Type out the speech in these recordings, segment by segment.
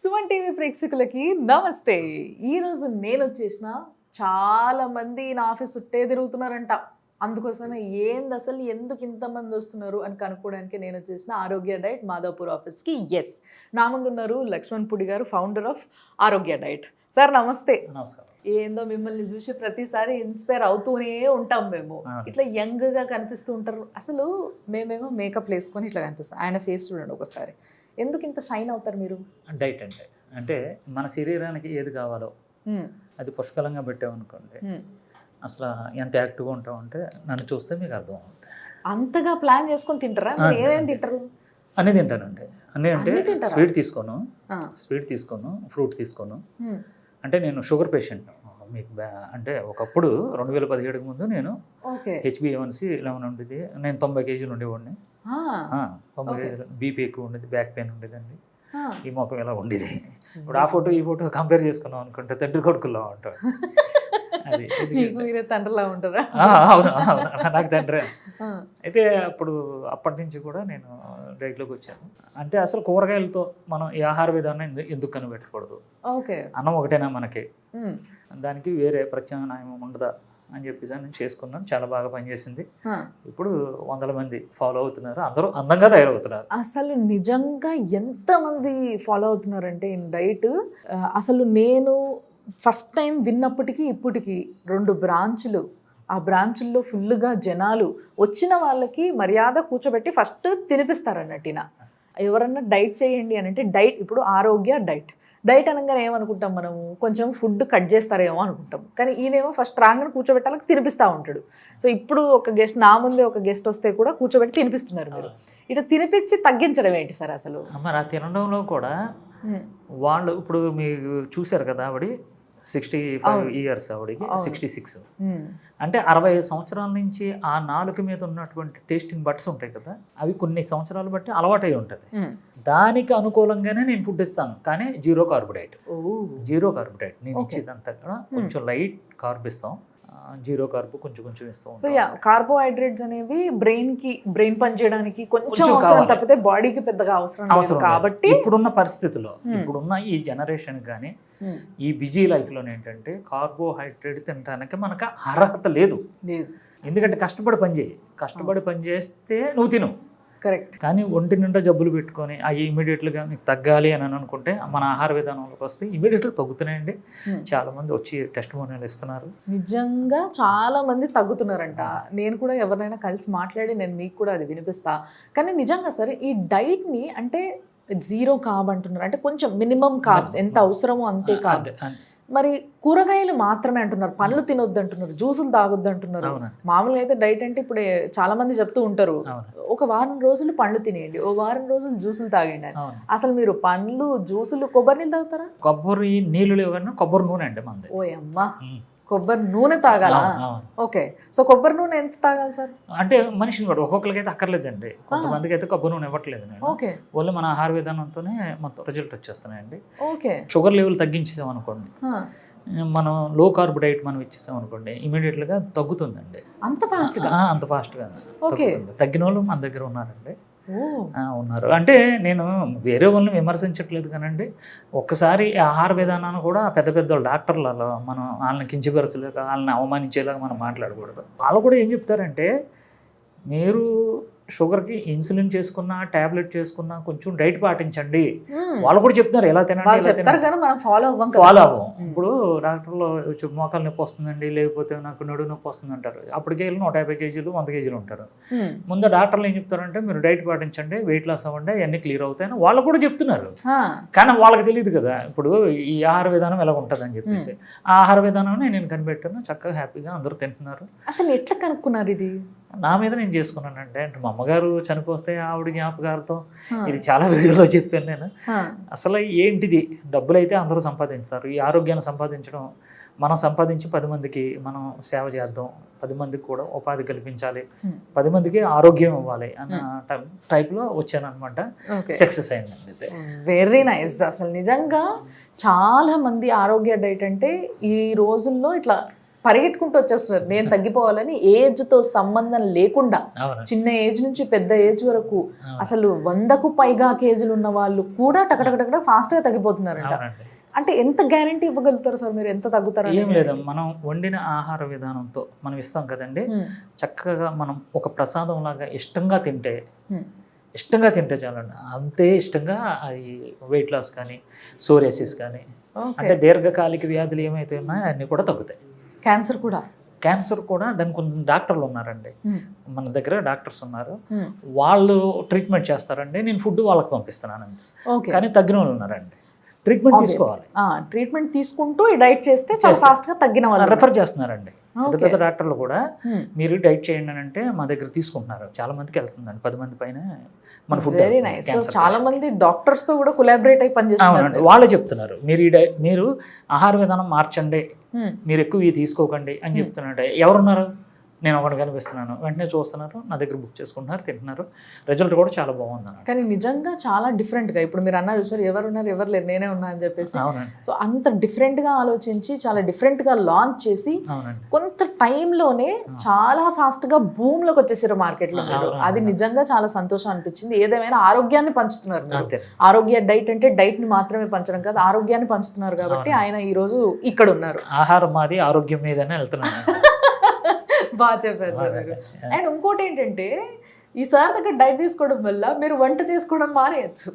Suman TV ప్రేక్షకులకి నమస్తే. ఈరోజు నేను వచ్చేసిన చాలా మంది నా ఆఫీస్ చుట్టే తిరుగుతున్నారంట. అందుకోసమే ఏంది అసలు ఎందుకు ఇంతమంది వస్తున్నారు అని కనుక్కోవడానికి నేను వచ్చేసిన ఆరోగ్య డైట్ మాధవపూర్ ఆఫీస్కి. ఎస్, నా ముందు ఉన్నారు లక్ష్మణ్ పుడి గారు, ఫౌండర్ ఆఫ్ ఆరోగ్య డైట్. సార్ నమస్తే. నమస్కారం. ఏందో మిమ్మల్ని చూసి ప్రతిసారి ఇన్స్పైర్ అవుతూనే ఉంటాం మేము. ఇట్లా యంగ్గా కనిపిస్తూ ఉంటారు. అసలు మేమేమో మేకప్ వేసుకొని ఇట్లా కనిపిస్తాం. ఆయన ఫేస్ చూడండి ఒకసారి. ఎందుకు ఇంత షైన్ అవుతారు మీరు? డైట్ అంటే మన శరీరానికి ఏది కావాలో అది పుష్కలంగా పెట్టామనుకోండి, అసలు ఎంత యాక్టివ్గా ఉంటామంటే నన్ను చూస్తే మీకు అర్థం అవుతుంది. అంతగా ప్లాన్ చేసుకొని తింటారా? ఏమేమి తింటారు? అన్నీ తింటానండి. అన్నీ అంటే స్వీట్ తీసుకోను, ఫ్రూట్ తీసుకోను. అంటే నేను షుగర్ పేషెంట్. మీకు అంటే ఒకప్పుడు 2017కి ముందు నేను HbA1c 11 ఉండేది. నేను 90 కేజీలు ఉండేవాడిని. 90 కేజీలు. బీపీ ఎక్కువ ఉండేది, బ్యాక్ పెయిన్ ఉండేదండి, ఈ మొఖం ఇలా ఉండేది. ఇప్పుడు ఆ ఫోటో ఈ ఫోటో కంపేర్ చేసుకున్నాం అనుకుంటే తండ్రి కొడుకుల్లో ఉంటాడు. అది తండ్రిలా ఉంటారా? అవును, నాకు తండ్రి. అయితే అప్పటి నుంచి కూడా నేను డైట్లోకి వచ్చాను. అంటే అసలు కూరగాయలతో మనం ఈ ఆహార విధానం ఎందుకు కనిపెట్టకూడదు? అన్నం ఒకటేనా మనకి, దానికి వేరే ప్రత్యామ్నాయం ఉండదా అని చెప్పేసి నేను చేసుకున్నాను. చాలా బాగా పనిచేసింది. ఇప్పుడు 100 మంది ఫాలో అవుతున్నారు. అందరూ అందంగా తయారవుతున్నారు. అసలు నిజంగా ఎంతమంది ఫాలో అవుతున్నారంటే ఈ డైట్. అసలు నేను ఫస్ట్ టైం విన్నప్పటికీ ఇప్పటికీ 2 బ్రాంచ్లు, ఆ బ్రాంచుల్లో ఫుల్గా జనాలు వచ్చిన వాళ్ళకి మర్యాద కూర్చోబెట్టి ఫస్ట్ తినిపిస్తారన్నట్టిన. ఎవరన్నా డైట్ చేయండి అని అంటే డైట్, ఇప్పుడు ఆరోగ్య డైట్ అనగానే ఏమనుకుంటాం మనము, కొంచెం ఫుడ్ కట్ చేస్తారేమో అనుకుంటాం. కానీ ఈయనేమో ఫస్ట్ రాగానే కూర్చోబెట్టాలని తినిపిస్తూ ఉంటాడు. సో ఇప్పుడు ఒక గెస్ట్, నా ముందే ఒక గెస్ట్ వస్తే కూడా కూర్చోబెట్టి తినిపిస్తున్నారు మీరు. ఇట్లా తినిపించి తగ్గించడం ఏంటి సార్ అసలు? మరి ఆ తినడంలో కూడా వాళ్ళు ఇప్పుడు మీరు చూశారు కదా, ఆవిడ 65 ఇయర్స్, ఆవిడకి 66. అంటే 65 సంవత్సరాల నుంచి ఆ నాలుక మీద ఉన్నటువంటి టేస్టింగ్ బట్స్ ఉంటాయి కదా, అవి కొన్ని సంవత్సరాలు బట్టి అలవాటై ఉంటుంది. దానికి అనుకూలంగానే నేను ఫుడ్ ఇస్తాను, కానీ జీరో కార్బోహైడ్రేట్ నేను ఇచ్చేదంతా కూడా కొంచెం లైట్ కార్బ్ ఇస్తాం. జీరో కార్బ్ కొంచెం ఇస్తాం. కార్బోహైడ్రేట్స్ అనేవి బ్రెయిన్ పనిచేయడానికి కొంచెం అవసరం తప్పితే బాడీకి పెద్దగా అవసరం కాబట్టి ఇప్పుడున్న పరిస్థితుల్లో, ఇప్పుడున్న ఈ జనరేషన్ కానీ ఈ బిజీ లైఫ్లో ఏంటంటే కార్బోహైడ్రేట్ తినడానికి మనకు అర్హత లేదు. ఎందుకంటే కష్టపడి పని చేస్తే నువ్వు తిను, కరెక్ట్. కానీ ఒంటి నిండా జబ్బులు పెట్టుకొని అవి ఇమీడియట్గా మీకు తగ్గాలి అని అనుకుంటే మన ఆహార విధానంలోకి వస్తే ఇమీడియట్గా తగ్గుతున్నాయండి. చాలా మంది వచ్చి టెస్టిమోనియల్ ఇస్తున్నారు. నిజంగా చాలా మంది తగ్గుతున్నారంట. నేను కూడా ఎవరినైనా కలిసి మాట్లాడి నేను మీకు కూడా అది వినిపిస్తా. కానీ నిజంగా సరే ఈ డైట్ని అంటే జీరో కార్బ్ అంటున్నారు, అంటే కొంచెం మినిమం కార్బ్స్ ఎంత అవసరమో అంతే కార్బ్స్. మరి కూరగాయలు మాత్రమే అంటున్నారు, పండ్లు తినొద్దు అంటున్నారు, జ్యూసులు తాగొద్దు అంటున్నారు. మామూలుగా అయితే డైట్ అంటే ఇప్పుడు చాలా మంది చెప్తూ ఉంటారు, ఒక వారం రోజులు పండ్లు తినేయండి, ఓ వారం రోజులు జ్యూసులు తాగండి అని. అసలు మీరు పండ్లు, జ్యూసులు, కొబ్బరి నీళ్ళు తాగుతారా? కొబ్బరి నీళ్ళు లేవు, కొబ్బరి నూనె అండి మంది. ఓ అమ్మా, కొబ్బరి నూనె తాగాలా? ఓకే. సో కొబ్బరి నూనె ఎంత తాగాలి సార్? అంటే మనిషిని కూడా ఒక్కొక్కరికి అయితే అక్కర్లేదండి. కొంతమందికి అయితే కొబ్బరి నూనె ఇవ్వట్లేదు నేను. ఓకే. ఓన్లీ మన ఆహార విధానంతోనే మొత్తం రిజల్ట్ వచ్చేస్తున్నాయండి. ఓకే. షుగర్ లెవెల్ తగ్గించేసాం అనుకోండి, మనం లో కార్బ్ డైట్ మనం ఇచ్చేసాం అనుకోండి, ఇమీడియట్గా తగ్గుతుందండి. అంత ఫాస్ట్గా? అంత ఫాస్ట్గా తగ్గిన వాళ్ళు మన దగ్గర ఉన్నారండి. ఉన్నారు. అంటే నేను వేరే వాళ్ళని విమర్శించట్లేదు కానండి, ఒక్కసారి ఆహార విధానాన్ని కూడా పెద్ద డాక్టర్లలో మనం వాళ్ళని కించపరచలేక, వాళ్ళని అవమానించేలాగా మనం మాట్లాడకూడదు. వాళ్ళు కూడా ఏం చెప్తారంటే, మీరు షుగర్కి ఇన్సులిన్ చేసుకున్నా, టాబ్లెట్ చేసుకున్నా కొంచెం డైట్ పాటించండి. వాళ్ళు కూడా చెప్తున్నారు ఎలా తినండి, ఫాలో అవ్వం. ఇప్పుడు డాక్టర్లో మోకాలు నొప్పి వస్తుందండి, లేకపోతే నాకు నడుము నొప్పి వస్తుంది అంటారు. అప్పటికే 150 కేజీలు 100 కేజీలు ఉంటారు. ముందు డాక్టర్లు ఏం చెప్తారంటే, మీరు డైట్ పాటించండి, వెయిట్ లాస్ అవ్వండి, అవన్నీ క్లియర్ అవుతాయని వాళ్ళు కూడా చెప్తున్నారు. కానీ వాళ్ళకి తెలియదు కదా ఇప్పుడు ఈ ఆహార విధానం ఎలా ఉంటుంది అని చెప్పేసి. ఆ ఆహార విధానాన్ని నేను కనిపెట్టాను, చక్కగా హ్యాపీగా అందరూ తింటున్నారు. అసలు ఎట్లా కనుక్కున్నారు? ఇది నా మీద నేను చేసుకున్నానంటే, అంటే మా అమ్మగారు చనిపోతే ఆవిడ జ్ఞాపకాలతో ఇది చాలా వీడియోలో చెప్పాను నేను. అసలు ఏంటిది, డబ్బులు అయితే అందరూ సంపాదిస్తారు, ఈ ఆరోగ్యాన్ని సంపాదించడం, మనం సంపాదించి 10 మందికి మనం సేవ చేద్దాం, 10 మందికి కూడా ఉపాధి కల్పించాలి, 10 మందికి ఆరోగ్యం ఇవ్వాలి అన్న టైప్లో వచ్చాను అనమాట. సక్సెస్ అయిందండి. Very nice. అసలు నిజంగా చాలా మంది ఆరోగ్య డైట్ అంటే ఈ రోజుల్లో ఇట్లా పరిగెట్టుకుంటూ వచ్చేస్తున్నారు నేను తగ్గిపోవాలని. ఏజ్తో సంబంధం లేకుండా అవునండి. చిన్న ఏజ్ నుంచి పెద్ద ఏజ్ వరకు అసలు 100కు పైగా కేజీలు ఉన్న వాళ్ళు కూడా టకటకటక ఫాస్ట్గా తగ్గిపోతున్నారంట. అవునండి. అంటే ఎంత గ్యారంటీ ఇవ్వగలుగుతారు సార్ మీరు ఎంత తగ్గుతారు? ఏం లేదు, మనం వండిన ఆహార విధానంతో మనం ఇస్తాం కదండి, చక్కగా మనం ఒక ప్రసాదం లాగా ఇష్టంగా తింటే చాలండి. అంతే ఇష్టంగా అది వెయిట్ లాస్ కానీ సోరియాసిస్ కానీ అంటే దీర్ఘకాలిక వ్యాధులు ఏమైతే ఉన్నాయో అన్నీ కూడా తగ్గుతాయి. క్యాన్సర్ కూడా దానికి కొన్ని డాక్టర్లు ఉన్నారండి, మన దగ్గర డాక్టర్స్ ఉన్నారు, వాళ్ళు ట్రీట్మెంట్ చేస్తారండి. నేను ఫుడ్ వాళ్ళకి పంపిస్తున్నానండి. కానీ తగ్గిన వాళ్ళు ఉన్నారండి. ట్రీట్మెంట్ తీసుకోవాలి, ట్రీట్మెంట్ తీసుకుంటూ ఈ డైట్ చేస్తే చాలా ఫాస్ట్ గా తగ్గిన వాళ్ళు రెఫర్ చేస్తున్నారండి. పెద్ద పెద్ద డాక్టర్లు కూడా మీరు డైట్ చేయండి అని అంటే మా దగ్గర తీసుకుంటున్నారు. చాలా మందికి వెళ్తుందండి, 10 మంది పైన మన ఫుడ్. Very nice. సో చాలా మంది డాక్టర్స్ తో కూడా కొలాబరేట్ అయి పనిచేస్తున్నారు. వాళ్ళే చెప్తున్నారు మీరు ఆహార విధానం మార్చండి, మీరు ఎక్కువ ఇవి తీసుకోకండి అని చెప్తున్నట్టే. ఎవరున్నారు? నేను ఒకటి కనిపిస్తున్నాను, వెంటనే చూస్తున్నారు, నా దగ్గర బుక్ చేసుకుంటున్నారు, తింటున్నారు, రిజల్ట్ కూడా చాలా బాగుంది. కానీ నిజంగా చాలా డిఫరెంట్గా ఇప్పుడు మీరు అన్నారు సార్, ఎవరున్నారు ఎవరు లేరు నేనే ఉన్నా అని చెప్పేసి. సో అంత డిఫరెంట్గా ఆలోచించి చాలా డిఫరెంట్గా లాంచ్ చేసి కొంత టైంలోనే చాలా ఫాస్ట్గా భూమిలోకి వచ్చేసారు మార్కెట్లో. అది నిజంగా చాలా సంతోషం అనిపించింది. ఏదేమైనా ఆరోగ్యాన్ని పంచుతున్నారు. ఆరోగ్య డైట్ అంటే డైట్ని మాత్రమే పంచడం కాదు, ఆరోగ్యాన్ని పంచుతున్నారు కాబట్టి ఆయన ఈరోజు ఇక్కడ ఉన్నారు. ఆహారం మాది, ఆరోగ్యం మీదనే వెళ్తున్నాను. బాగా చెప్పారు సార్ మీరు. అండ్ ఇంకోటి ఏంటంటే ఈసారి దగ్గర డైట్ తీసుకోవడం వల్ల మీరు వంట చేసుకోవడం మానేయచ్చు.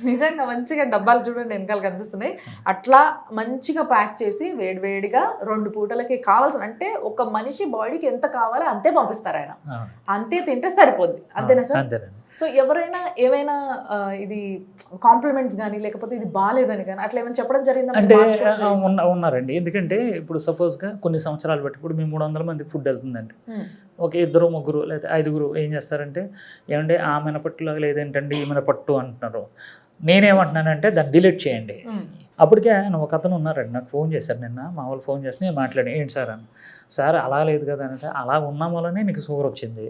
నిజంగా మంచిగా డబ్బాలు చూడండి వెనకాల కనిపిస్తున్నాయి, అట్లా మంచిగా ప్యాక్ చేసి వేడివేడిగా 2 పూటలకి కావాల్సిన, అంటే ఒక మనిషి బాడీకి ఎంత కావాలో అంతే పంపిస్తారు ఆయన, అంతే తింటే సరిపోద్ది. అంతేనా సార్? సో ఎవరైనా ఏమైనా ఇది కాంప్లిమెంట్స్ కానీ లేకపోతే ఇది బాగాలేదని కానీ అట్లా ఏమైనా చెప్పడం జరిగిందా? అంటే ఉన్నారండి. ఎందుకంటే ఇప్పుడు సపోజ్గా కొన్ని సంవత్సరాలు బట్టి ఇప్పుడు మేము 300 మందికి ఫుడ్ వెళ్తుందండి. ఒక 2 3 లేదా 5 ఏం చేస్తారంటే, ఏమంటే ఆ మినపట్టులాగా లేదేంటండి ఈ మినపట్టు అంటున్నారు. నేనేమంటున్నానంటే దాన్ని డిలీట్ చేయండి. అప్పటికే ఆయన ఒక అతను ఉన్నారండి, నాకు ఫోన్ చేశారు నిన్న, మా వాళ్ళు ఫోన్ చేసి నేను మాట్లాడి, ఏంటి సార్ అని. సార్ అలా లేదు కదా అంటే, అలా ఉన్న వల్లనే నీకు షుగర్ వచ్చింది,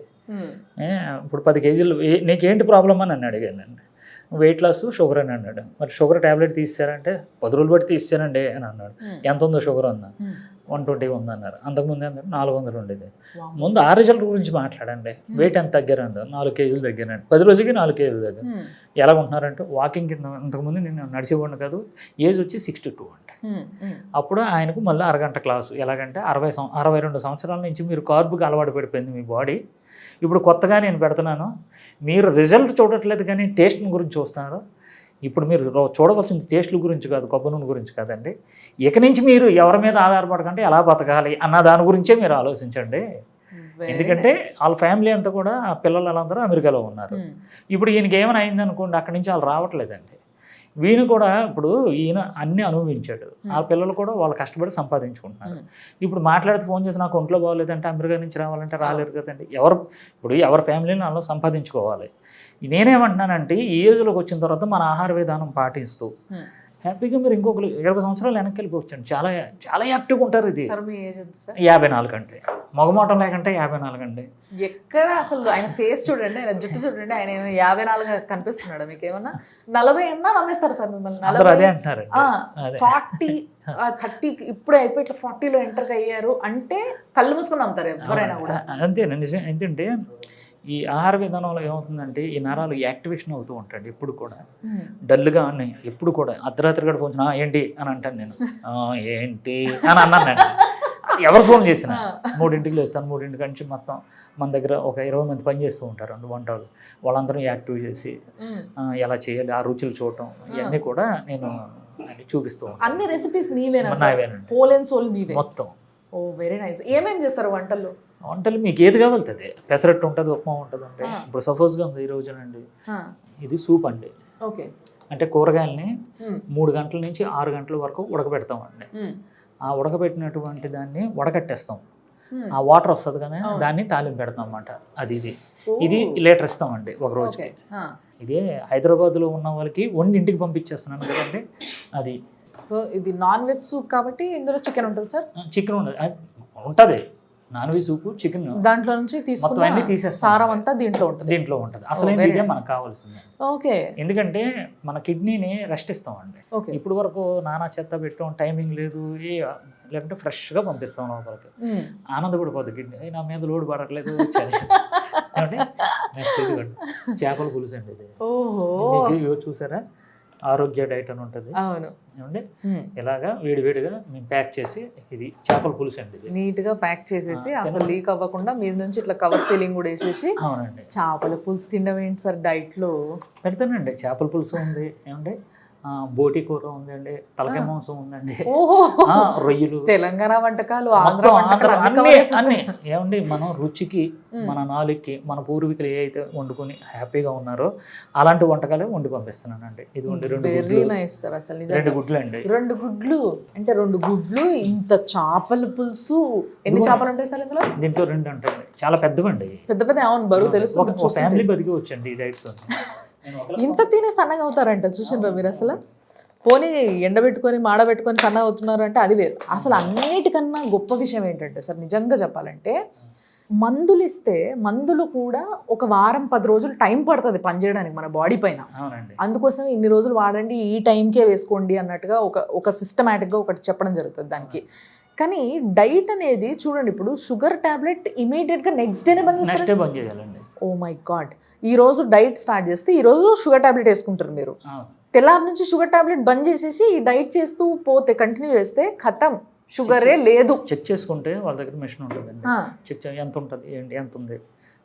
ఇప్పుడు 10 కేజీలు నీకేంటి ప్రాబ్లం అని నన్ను అడిగానండి. వెయిట్ లాస్ షుగర్ అని అన్నాడు. మరి షుగర్ ట్యాబ్లెట్ తీసారంటే 10 రోజులు బట్టి తీసానండి అని అన్నాడు. ఎంత ఉందో షుగర్ ఉందా? 120 ఉందన్నారు. అంతకుముందు అన్నారు 400 ఉండేది. ముందు ఆ రిజల్ట్ గురించి మాట్లాడండి. వెయిట్ ఎంత తగ్గారండి? 4 కేజీలు తగ్గానండి. 10 రోజులకి 4 కేజీలు తగ్గారు. ఎలా ఉంటున్నారంటే వాకింగ్ కింద, అంతకుముందు నేను నడిచేవాడిని కాదు, ఏజ్ వచ్చి 62 అంటే. అప్పుడు ఆయనకు మళ్ళీ అరగంట క్లాసు. ఎలాగంటే 62 సంవత్సరాల నుంచి మీరు కార్బుకి అలవాటు పడిపోయింది మీ బాడీ. ఇప్పుడు కొత్తగా నేను పెడుతున్నాను, మీరు రిజల్ట్ చూడట్లేదు కానీ టేస్ట్ గురించి చూస్తున్నారు. ఇప్పుడు మీరు చూడవలసింది టేస్ట్ల గురించి కాదు, కొబ్బరి నూనె గురించి కాదండి. ఇక నుంచి మీరు ఎవరి మీద ఆధారపడకంటే ఎలా బతకాలి అన్న దాని గురించే మీరు ఆలోచించండి. ఎందుకంటే వాళ్ళ ఫ్యామిలీ అంతా కూడా, ఆ పిల్లలు వాళ్ళందరూ అమెరికాలో ఉన్నారు. ఇప్పుడు ఈయనకి ఏమైనా అయిందనుకోండి, అక్కడి నుంచి వాళ్ళు రావట్లేదండి. వీళ్ళు కూడా ఇప్పుడు ఈయన అన్నీ అనుభవించాడు, ఆ పిల్లలు కూడా వాళ్ళు కష్టపడి సంపాదించుకుంటున్నారు. ఇప్పుడు మాట్లాడితే ఫోన్ చేసి నాకు ఒంట్లో బాగోలేదంటే అమెరికా నుంచి రావాలంటే రాలేరు కదండి. ఎవరి ఫ్యామిలీని వాళ్ళు సంపాదించుకోవాలి. నేనేమంటున్నానంటే ఈ ఏజ్లోకి వచ్చిన తర్వాత మన ఆహార విధానం పాటిస్తూ హ్యాపీగా మీరు ఇంకొక 20 సంవత్సరాలు వెనక్కి వెళ్ళిపోవచ్చండి. చాలా చాలా యాక్టివ్గా ఉంటారు. ఇది 54 అంటే మగమోటం లేకంటే 54 అండి. ఎక్కడ అసలు ఆయన ఫేస్ చూడండి, ఆయన జుట్టు చూడండి, ఆయన 54 కనిపిస్తున్నాడు. మీకు ఏమన్నా 40 అన్నా నమ్మేస్తారు సార్ మిమ్మల్ని. 40 30 ఇప్పుడే అయిపోయి ఇట్లా 40లో ఎంటర్ అయ్యారు అంటే కళ్ళు మూసుకొని నమ్ముతారు ఎవరైనా కూడా. అంతేనా? నిజం. ఏంటంటే ఈ ఆహార విధానంలో ఏమవుతుందంటే ఈ నరాలు యాక్టివేషన్ అవుతూ ఉంటాడు ఎప్పుడు కూడా. డల్గా ఉన్నాయి ఎప్పుడు కూడా. అర్ధరాత్రి కూడా ఫోన్ ఏంటి అని అంటాను నేను, ఏంటి అని అన్నాను నేను. ఎవరు ఫోన్ చేసినా 3ంటికి లేస్తాను. 3ంటి నుంచి మొత్తం మన దగ్గర ఒక 20 మంది పని చేస్తూ ఉంటారు వంటలు. వాళ్ళందరూ యాక్టివ్ చేసి ఎలా చేయాలి, ఆ రుచులు చూడటం, ఇవన్నీ కూడా నేను చూపిస్తూ ఉంటాను. అన్ని రెసిపీస్ మీవేనా? హోల్ అండ్ సోల్ మీవే మొత్తం. ఓ వెరీ నైస్. ఏమేమి చేస్తారు వంటలు? మీకు ఏది కావాలంటే పెసరట్టు ఉంటుంది, ఉప్మా ఉంటుంది. అంటే ఇప్పుడు సపోజ్గా ఉంది ఈ రోజునండి, ఇది సూప్ అండి. ఓకే. అంటే కూరగాయలని 3 గంటల నుంచి 6 గంటల వరకు ఉడకబెడతామండి. ఆ ఉడకబెట్టినటువంటి దాన్ని వడకట్టేస్తాం. ఆ వాటర్ వస్తుంది కదా, దాన్ని తాలింపు పెడతాం అన్నమాట. ఇది లీటర్ ఇస్తామండి ఒక రోజుకి. ఇదే హైదరాబాద్లో ఉన్న వాళ్ళకి వండి ఇంటికి పంపించేస్తున్నాను కదండి. అది సో ఇది నాన్ వెజ్ సూప్ కాబట్టి ఇందులో చికెన్ ఉంటుంది సార్? చికెన్ ఉంటుంది. నాన్ వెజ్ సూపు, చికెన్ దాంట్లో నుంచి తీసేస్తాం. సారం అంతా దీంట్లో ఉంటుంది. అసలు ఇదే మనకు కావాల్సింది. ఓకే. ఎందుకంటే మన కిడ్నీని రెస్ట్ ఇస్తామండి. ఇప్పుడు వరకు నానా చెత్త పెట్టడం, టైమింగ్ లేదు, లేకుంటే ఫ్రెష్గా పంపిస్తాం లోపలికి. మ్మ్. ఆనందపడిపోద్ది కిడ్నీ, నా మీద లోడ్ పడట్లేదు ఏమండి. నెక్స్ట్ ఇదిగోండి చేపల పులుసు అండి ఇది. ఓహో మీకు ఇగో చూసారా ఆరోగ్య డైట్ అని ఉంటుంది అవును. ఏమండి. మ్మ్. ఇలాగా వేడివేడిగా మేము ప్యాక్ చేసి, ఇది చేపల పులుసు అండి ఇది. నీట్ గా ప్యాక్ చేసేసి అసలు లీక్ అవ్వకుండా మీద నుంచి ఇట్లా కవర్ సీలింగ్ కూడా వేసేసి అవునండి. చేపల పులుసు తినడం ఏంటి సార్ డైట్ లో? పెడతానండి. చేపల పులుసు ఉంది ఏమండి, బోటి కూర ఉందండి, తలకాయ మాంసం ఉందండి, ఓహో రొయ్యలు, తెలంగాణ వంటకాలు, ఆంధ్ర మొత్తం వంటకాలు అన్ని అన్నీ cover చేసేస్తారు. అన్నీ ఏమండి. మనం రుచికి, మన నాలుగుకి, మన పూర్వీకులు ఏ అయితే వండుకొని హ్యాపీగా ఉన్నారో అలాంటి వంటకాలే వండి పంపిస్తున్నానండి. ఇదిగోండి రెండు వెరీ గుడ్లు, నైస్ సార్. అసలు రెండు నిజంగా గుడ్లు అండి. 2 గుడ్లు అంటే 2 గుడ్లు, ఇంత చేపల పులుసు. ఎన్ని చేపలు ఉంటాయి సార్ ఇందులో? దీంట్లో 2 ఉంటాయండి. చాలా పెద్దవండి. పెద్ద పెద్ద అవును, బరువు తెలుసు. ఒక ఫ్యామిలీ బతికి వచ్చండి ఈ డైట్తో. ఇంత తినే సన్నగా అవుతారంట, చూసిండ్రా మీరు? అసలు పోనీ ఎండబెట్టుకొని మాడబెట్టుకొని సన్నగా అవుతున్నారు అంటే అది వేరు. అసలు అన్నిటికన్నా గొప్ప విషయం ఏంటంటే సార్, నిజంగా చెప్పాలంటే మందులు ఇస్తే మందులు కూడా ఒక వారం 10 రోజులు టైం పడుతుంది పనిచేయడానికి మన బాడీ పైన. అవునండి. అందుకోసం ఇన్ని రోజులు వాడండి, ఈ టైంకే వేసుకోండి అన్నట్టుగా ఒక సిస్టమేటిక్గా ఒకటి చెప్పడం జరుగుతుంది దానికి. కానీ డైట్ అనేది చూడండి, ఇప్పుడు షుగర్ టాబ్లెట్ ఇమీడియట్గా నెక్స్ట్ డేనే బంద్ చేస్తారు. నెక్స్ట్ డే బంద్ చేయాలండి. Oh my God. ఈ రోజు డైట్ స్టార్ట్ చేస్తే ఈ రోజు షుగర్ టాబ్లెట్ వేసుకుంటారు మీరు, అవును. తెల్లారి నుంచి షుగర్ టాబ్లెట్ బంద్ చేసేసి ఈ డైట్ చేస్తూ పోతే, కంటిన్యూ చేస్తే ఖతం, షుగరే లేదు. చెక్ చేసుకుంటే వాళ్ళ దగ్గర మిషన్ ఉంటుందండి. ఆ. చెక్ ఎంత ఉంటుంది, ఏంటి, ఎంత ఉంది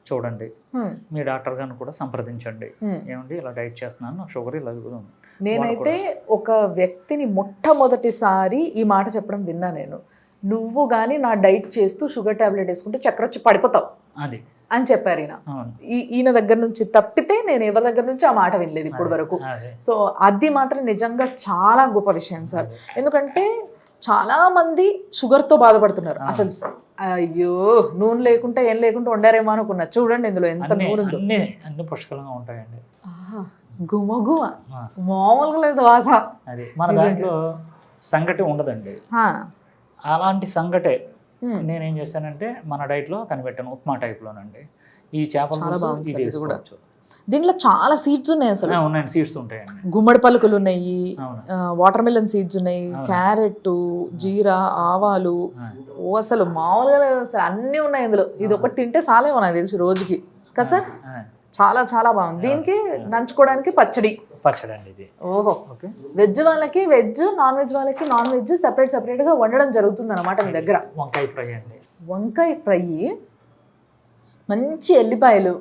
చూడండి. హ్మ్. మీ డాక్టర్ గారిని కూడా సంప్రదించండి. హ్మ్. ఏమండి ఇలా డైట్ చేస్తున్నాను, నాకు షుగర్ ఇలా ఉంది. నేనైతే ఒక వ్యక్తిని మొట్టమొదటిసారి ఈ మాట చెప్పడం విన్నా నేను. నువ్వు కానీ నా డైట్ చేస్తూ షుగర్ టాబ్లెట్ వేసుకుంటే చక్కెర వచ్చి పడిపోతావు అది అని చెప్పారు ఈయన. అవును. ఈయన దగ్గర నుంచి తప్పితే నేను ఎవరి దగ్గర నుంచి ఆ మాట వినలేదు ఇప్పటి వరకు. అదే. సో అది మాత్రం నిజంగా చాలా గొప్ప విషయం సార్. ఎందుకంటే చాలా మంది షుగర్తో బాధపడుతున్నారు. అసలు అయ్యో నూనె లేకుండా ఏం లేకుండా వండారేమో అనుకున్నా. చూడండి ఇందులో ఎంత నూనె ఉందో. అన్ని పుష్కలంగా ఉంటాయండి. గుమగుమ మామూలుగా లేదు వాసన. అది మన దాంట్లో సంగటి ఉండదండి. అలాంటి సంగటే నేనేం చేశానంటే మన డైట్లో కనిపెట్టాను, ఉప్మా టైప్లోనండి. ఈ చేపల పులుసు ఇది వేసుకోవచ్చు. దీంట్లో చాలా సీడ్స్ ఉన్నాయి అసలు. ఉన్నాయండి, సీడ్స్ ఉంటాయండి. గుమ్మడి పలుకులు ఉన్నాయి, అవును. వాటర్ మిలన్ సీడ్స్ ఉన్నాయి, క్యారెట్, జీరా, ఆవాలు. ఓ అసలు మామూలుగా లేదు అసలు, అన్నీ ఉన్నాయి ఇందులో. ఇది ఒకటి తింటే చాలేమో నాకు తెలిసి రోజుకి కదా సార్. చాలా చాలా బాగుంది. దీనికి నంచుకోవడానికి పచ్చడి అండి ఇది. ఓహో, ఓకే. వెజ్ వాళ్ళకి వెజ్, నాన్ వెజ్ వాళ్ళకి నాన్ వెజ్ సెపరేట్గా వండడం జరుగుతుంది అనమాట మీ దగ్గర. వంకాయ ఫ్రై అండి. వంకాయ ఫ్రై, మంచి ఎల్లిపాయలు,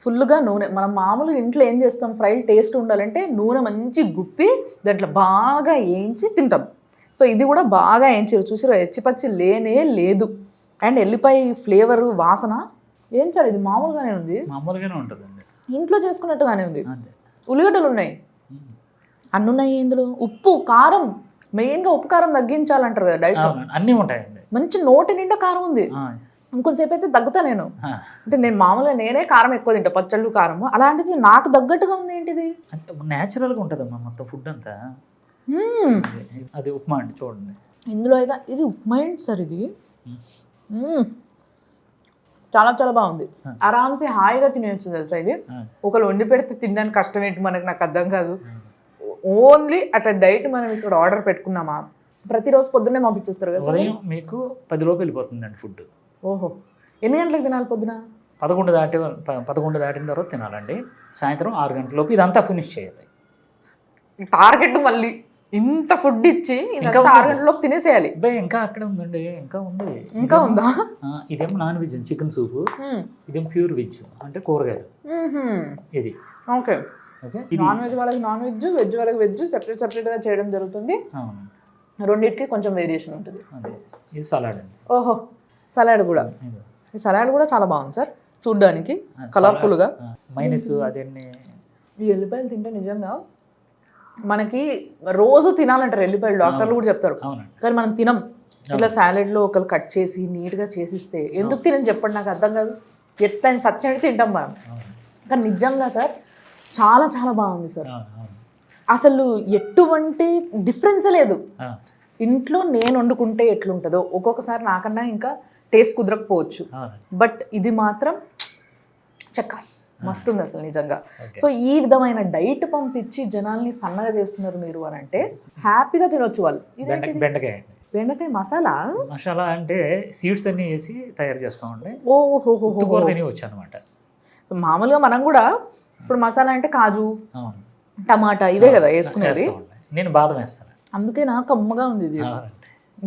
ఫుల్గా నూనె. మనం మామూలుగా ఇంట్లో ఏం చేస్తాం, ఫ్రైలు టేస్ట్ ఉండాలంటే నూనె మంచి గుప్పి దాంట్లో బాగా వేయించి తింటాం. సో ఇది కూడా బాగా వేయించారు, చూసారు, ఎచ్చిపచ్చి లేనే లేదు. అండ్ ఎల్లిపాయ ఫ్లేవరు, వాసన ఏం సార్ ఇది మామూలుగానే ఉంది, మామూలుగానే ఉంటుందండి, ఇంట్లో చేసుకున్నట్టుగానే ఉంది. ఉల్లిగడ్డలు ఉన్నాయి, అన్నీ ఉన్నాయి ఇందులో. ఉప్పు, కారం, మెయిన్గా ఉప్పు కారం తగ్గించాలంటారు కదా డైట్లో. అన్నీ ఉంటాయండి. మంచి నోటి నిండా కారం ఉంది. ఇంకొంతసేపు అయితే తగ్గుతా నేను. అంటే నేను మామూలుగా నేనే కారం ఎక్కువ తింటా, పచ్చళ్ళు కారము. అలాంటిది నాకు తగ్గట్టుగా ఉంది. ఏంటిది న్యాచురల్గా ఉంటుందమ్మా మొత్తం ఫుడ్ అంతా. అది ఉప్మా అండి, చూడండి ఇందులో అయితే. ఇది ఉప్మా ఏంటి సార్ ఇది? చాలా చాలా బాగుంది. ఆరామ్సే హాయిగా తినేయచ్చు తెలుసా ఇది. ఒకరు వండి పెడితే తినడానికి కష్టం ఏంటి మనకి, నాకు అర్థం కాదు. ఓన్లీ అట్లా డైట్ మనం ఇక్కడ ఆర్డర్ పెట్టుకున్నామా, ప్రతిరోజు పొద్దున్నే పంపించేస్తారు కదా సార్. మీకు 10 లోపు వెళ్ళిపోతుందండి ఫుడ్. ఓహో, ఎన్ని గంటలకు తినాలి? పొద్దున 11 దాటిన తర్వాత తినాలండి. సాయంత్రం 6 గంటలలోపు ఇదంతా ఫినిష్ చేయాలి. టార్గెట్ మళ్ళీ ఇంత ఫుడ్ ఇచ్చి ఇంకా 6 గంటలలోపు తినేసేయాలి. ఇంకా అక్కడ ఉందండి, ఇంకా ఉంది. ఇంకా ఉందా? ఇదేమో నాన్ వెజ్, చికెన్ సూప్. ఇదేమో ప్యూర్ వెజ్ అంటే కూరగాయలు. ఇది ఓకే. నాన్ వెజ్ వాళ్ళకి నాన్ వెజ్, వెజ్ వాళ్ళకి వెజ్, సెపరేట్గా చేయడం జరుగుతుంది. రెండింటికి కొంచెం వేరియేషన్ ఉంటుంది. ఇది సలాడ్ అండి. ఓహో, సలాడ్ కూడా. ఈ సలాడ్ కూడా చాలా బాగుంది సార్, చూడ్డానికి కలర్ఫుల్గా. మైనస్ అదేన్ని ఈ ఎల్లిపాయలు తింటే నిజంగా మనకి రోజు తినాలంటారు ఎల్లిపాయలు, డాక్టర్లు కూడా చెప్తారు. కానీ మనం తినం. ఇట్లా సాలెడ్లో ఒకరు కట్ చేసి నీట్గా చేసిస్తే ఎందుకు తినని చెప్పండి, నాకు అర్థం కాదు. ఎట్లయినా సచ్చడి తింటాం మనం. కానీ నిజంగా సార్ చాలా చాలా బాగుంది సార్. అసలు ఎటువంటి డిఫరెన్స్ లేదు. ఇంట్లో నేను వండుకుంటే ఎట్లుంటుందో ఒక్కొక్కసారి నాకన్నా ఇంకా టేస్ట్ కుదరకపోవచ్చు, బట్ ఇది మాత్రం చక్కస్ మస్తుంది అసలు నిజంగా. సో ఈ విధమైన డైట్ పంపించి జనాల్ని సన్నగా చేస్తున్నారు మీరు అని అంటే హ్యాపీగా తినొచ్చు వాళ్ళు. బెండకాయ బెండకాయ మసాలా? మసాలా అంటే సీడ్స్ అన్ని వేసి తయారు చేస్తామండి. ఓహో, కూర తిని వచ్చు అనమాట. మామూలుగా మనం కూడా ఇప్పుడు మసాలా అంటే కాజు, అవును, టమాటా ఇవే కదా వేసుకునేది. నేను బాదం వేస్తాను. అందుకే నాకు కమ్మగా ఉంది ఇది.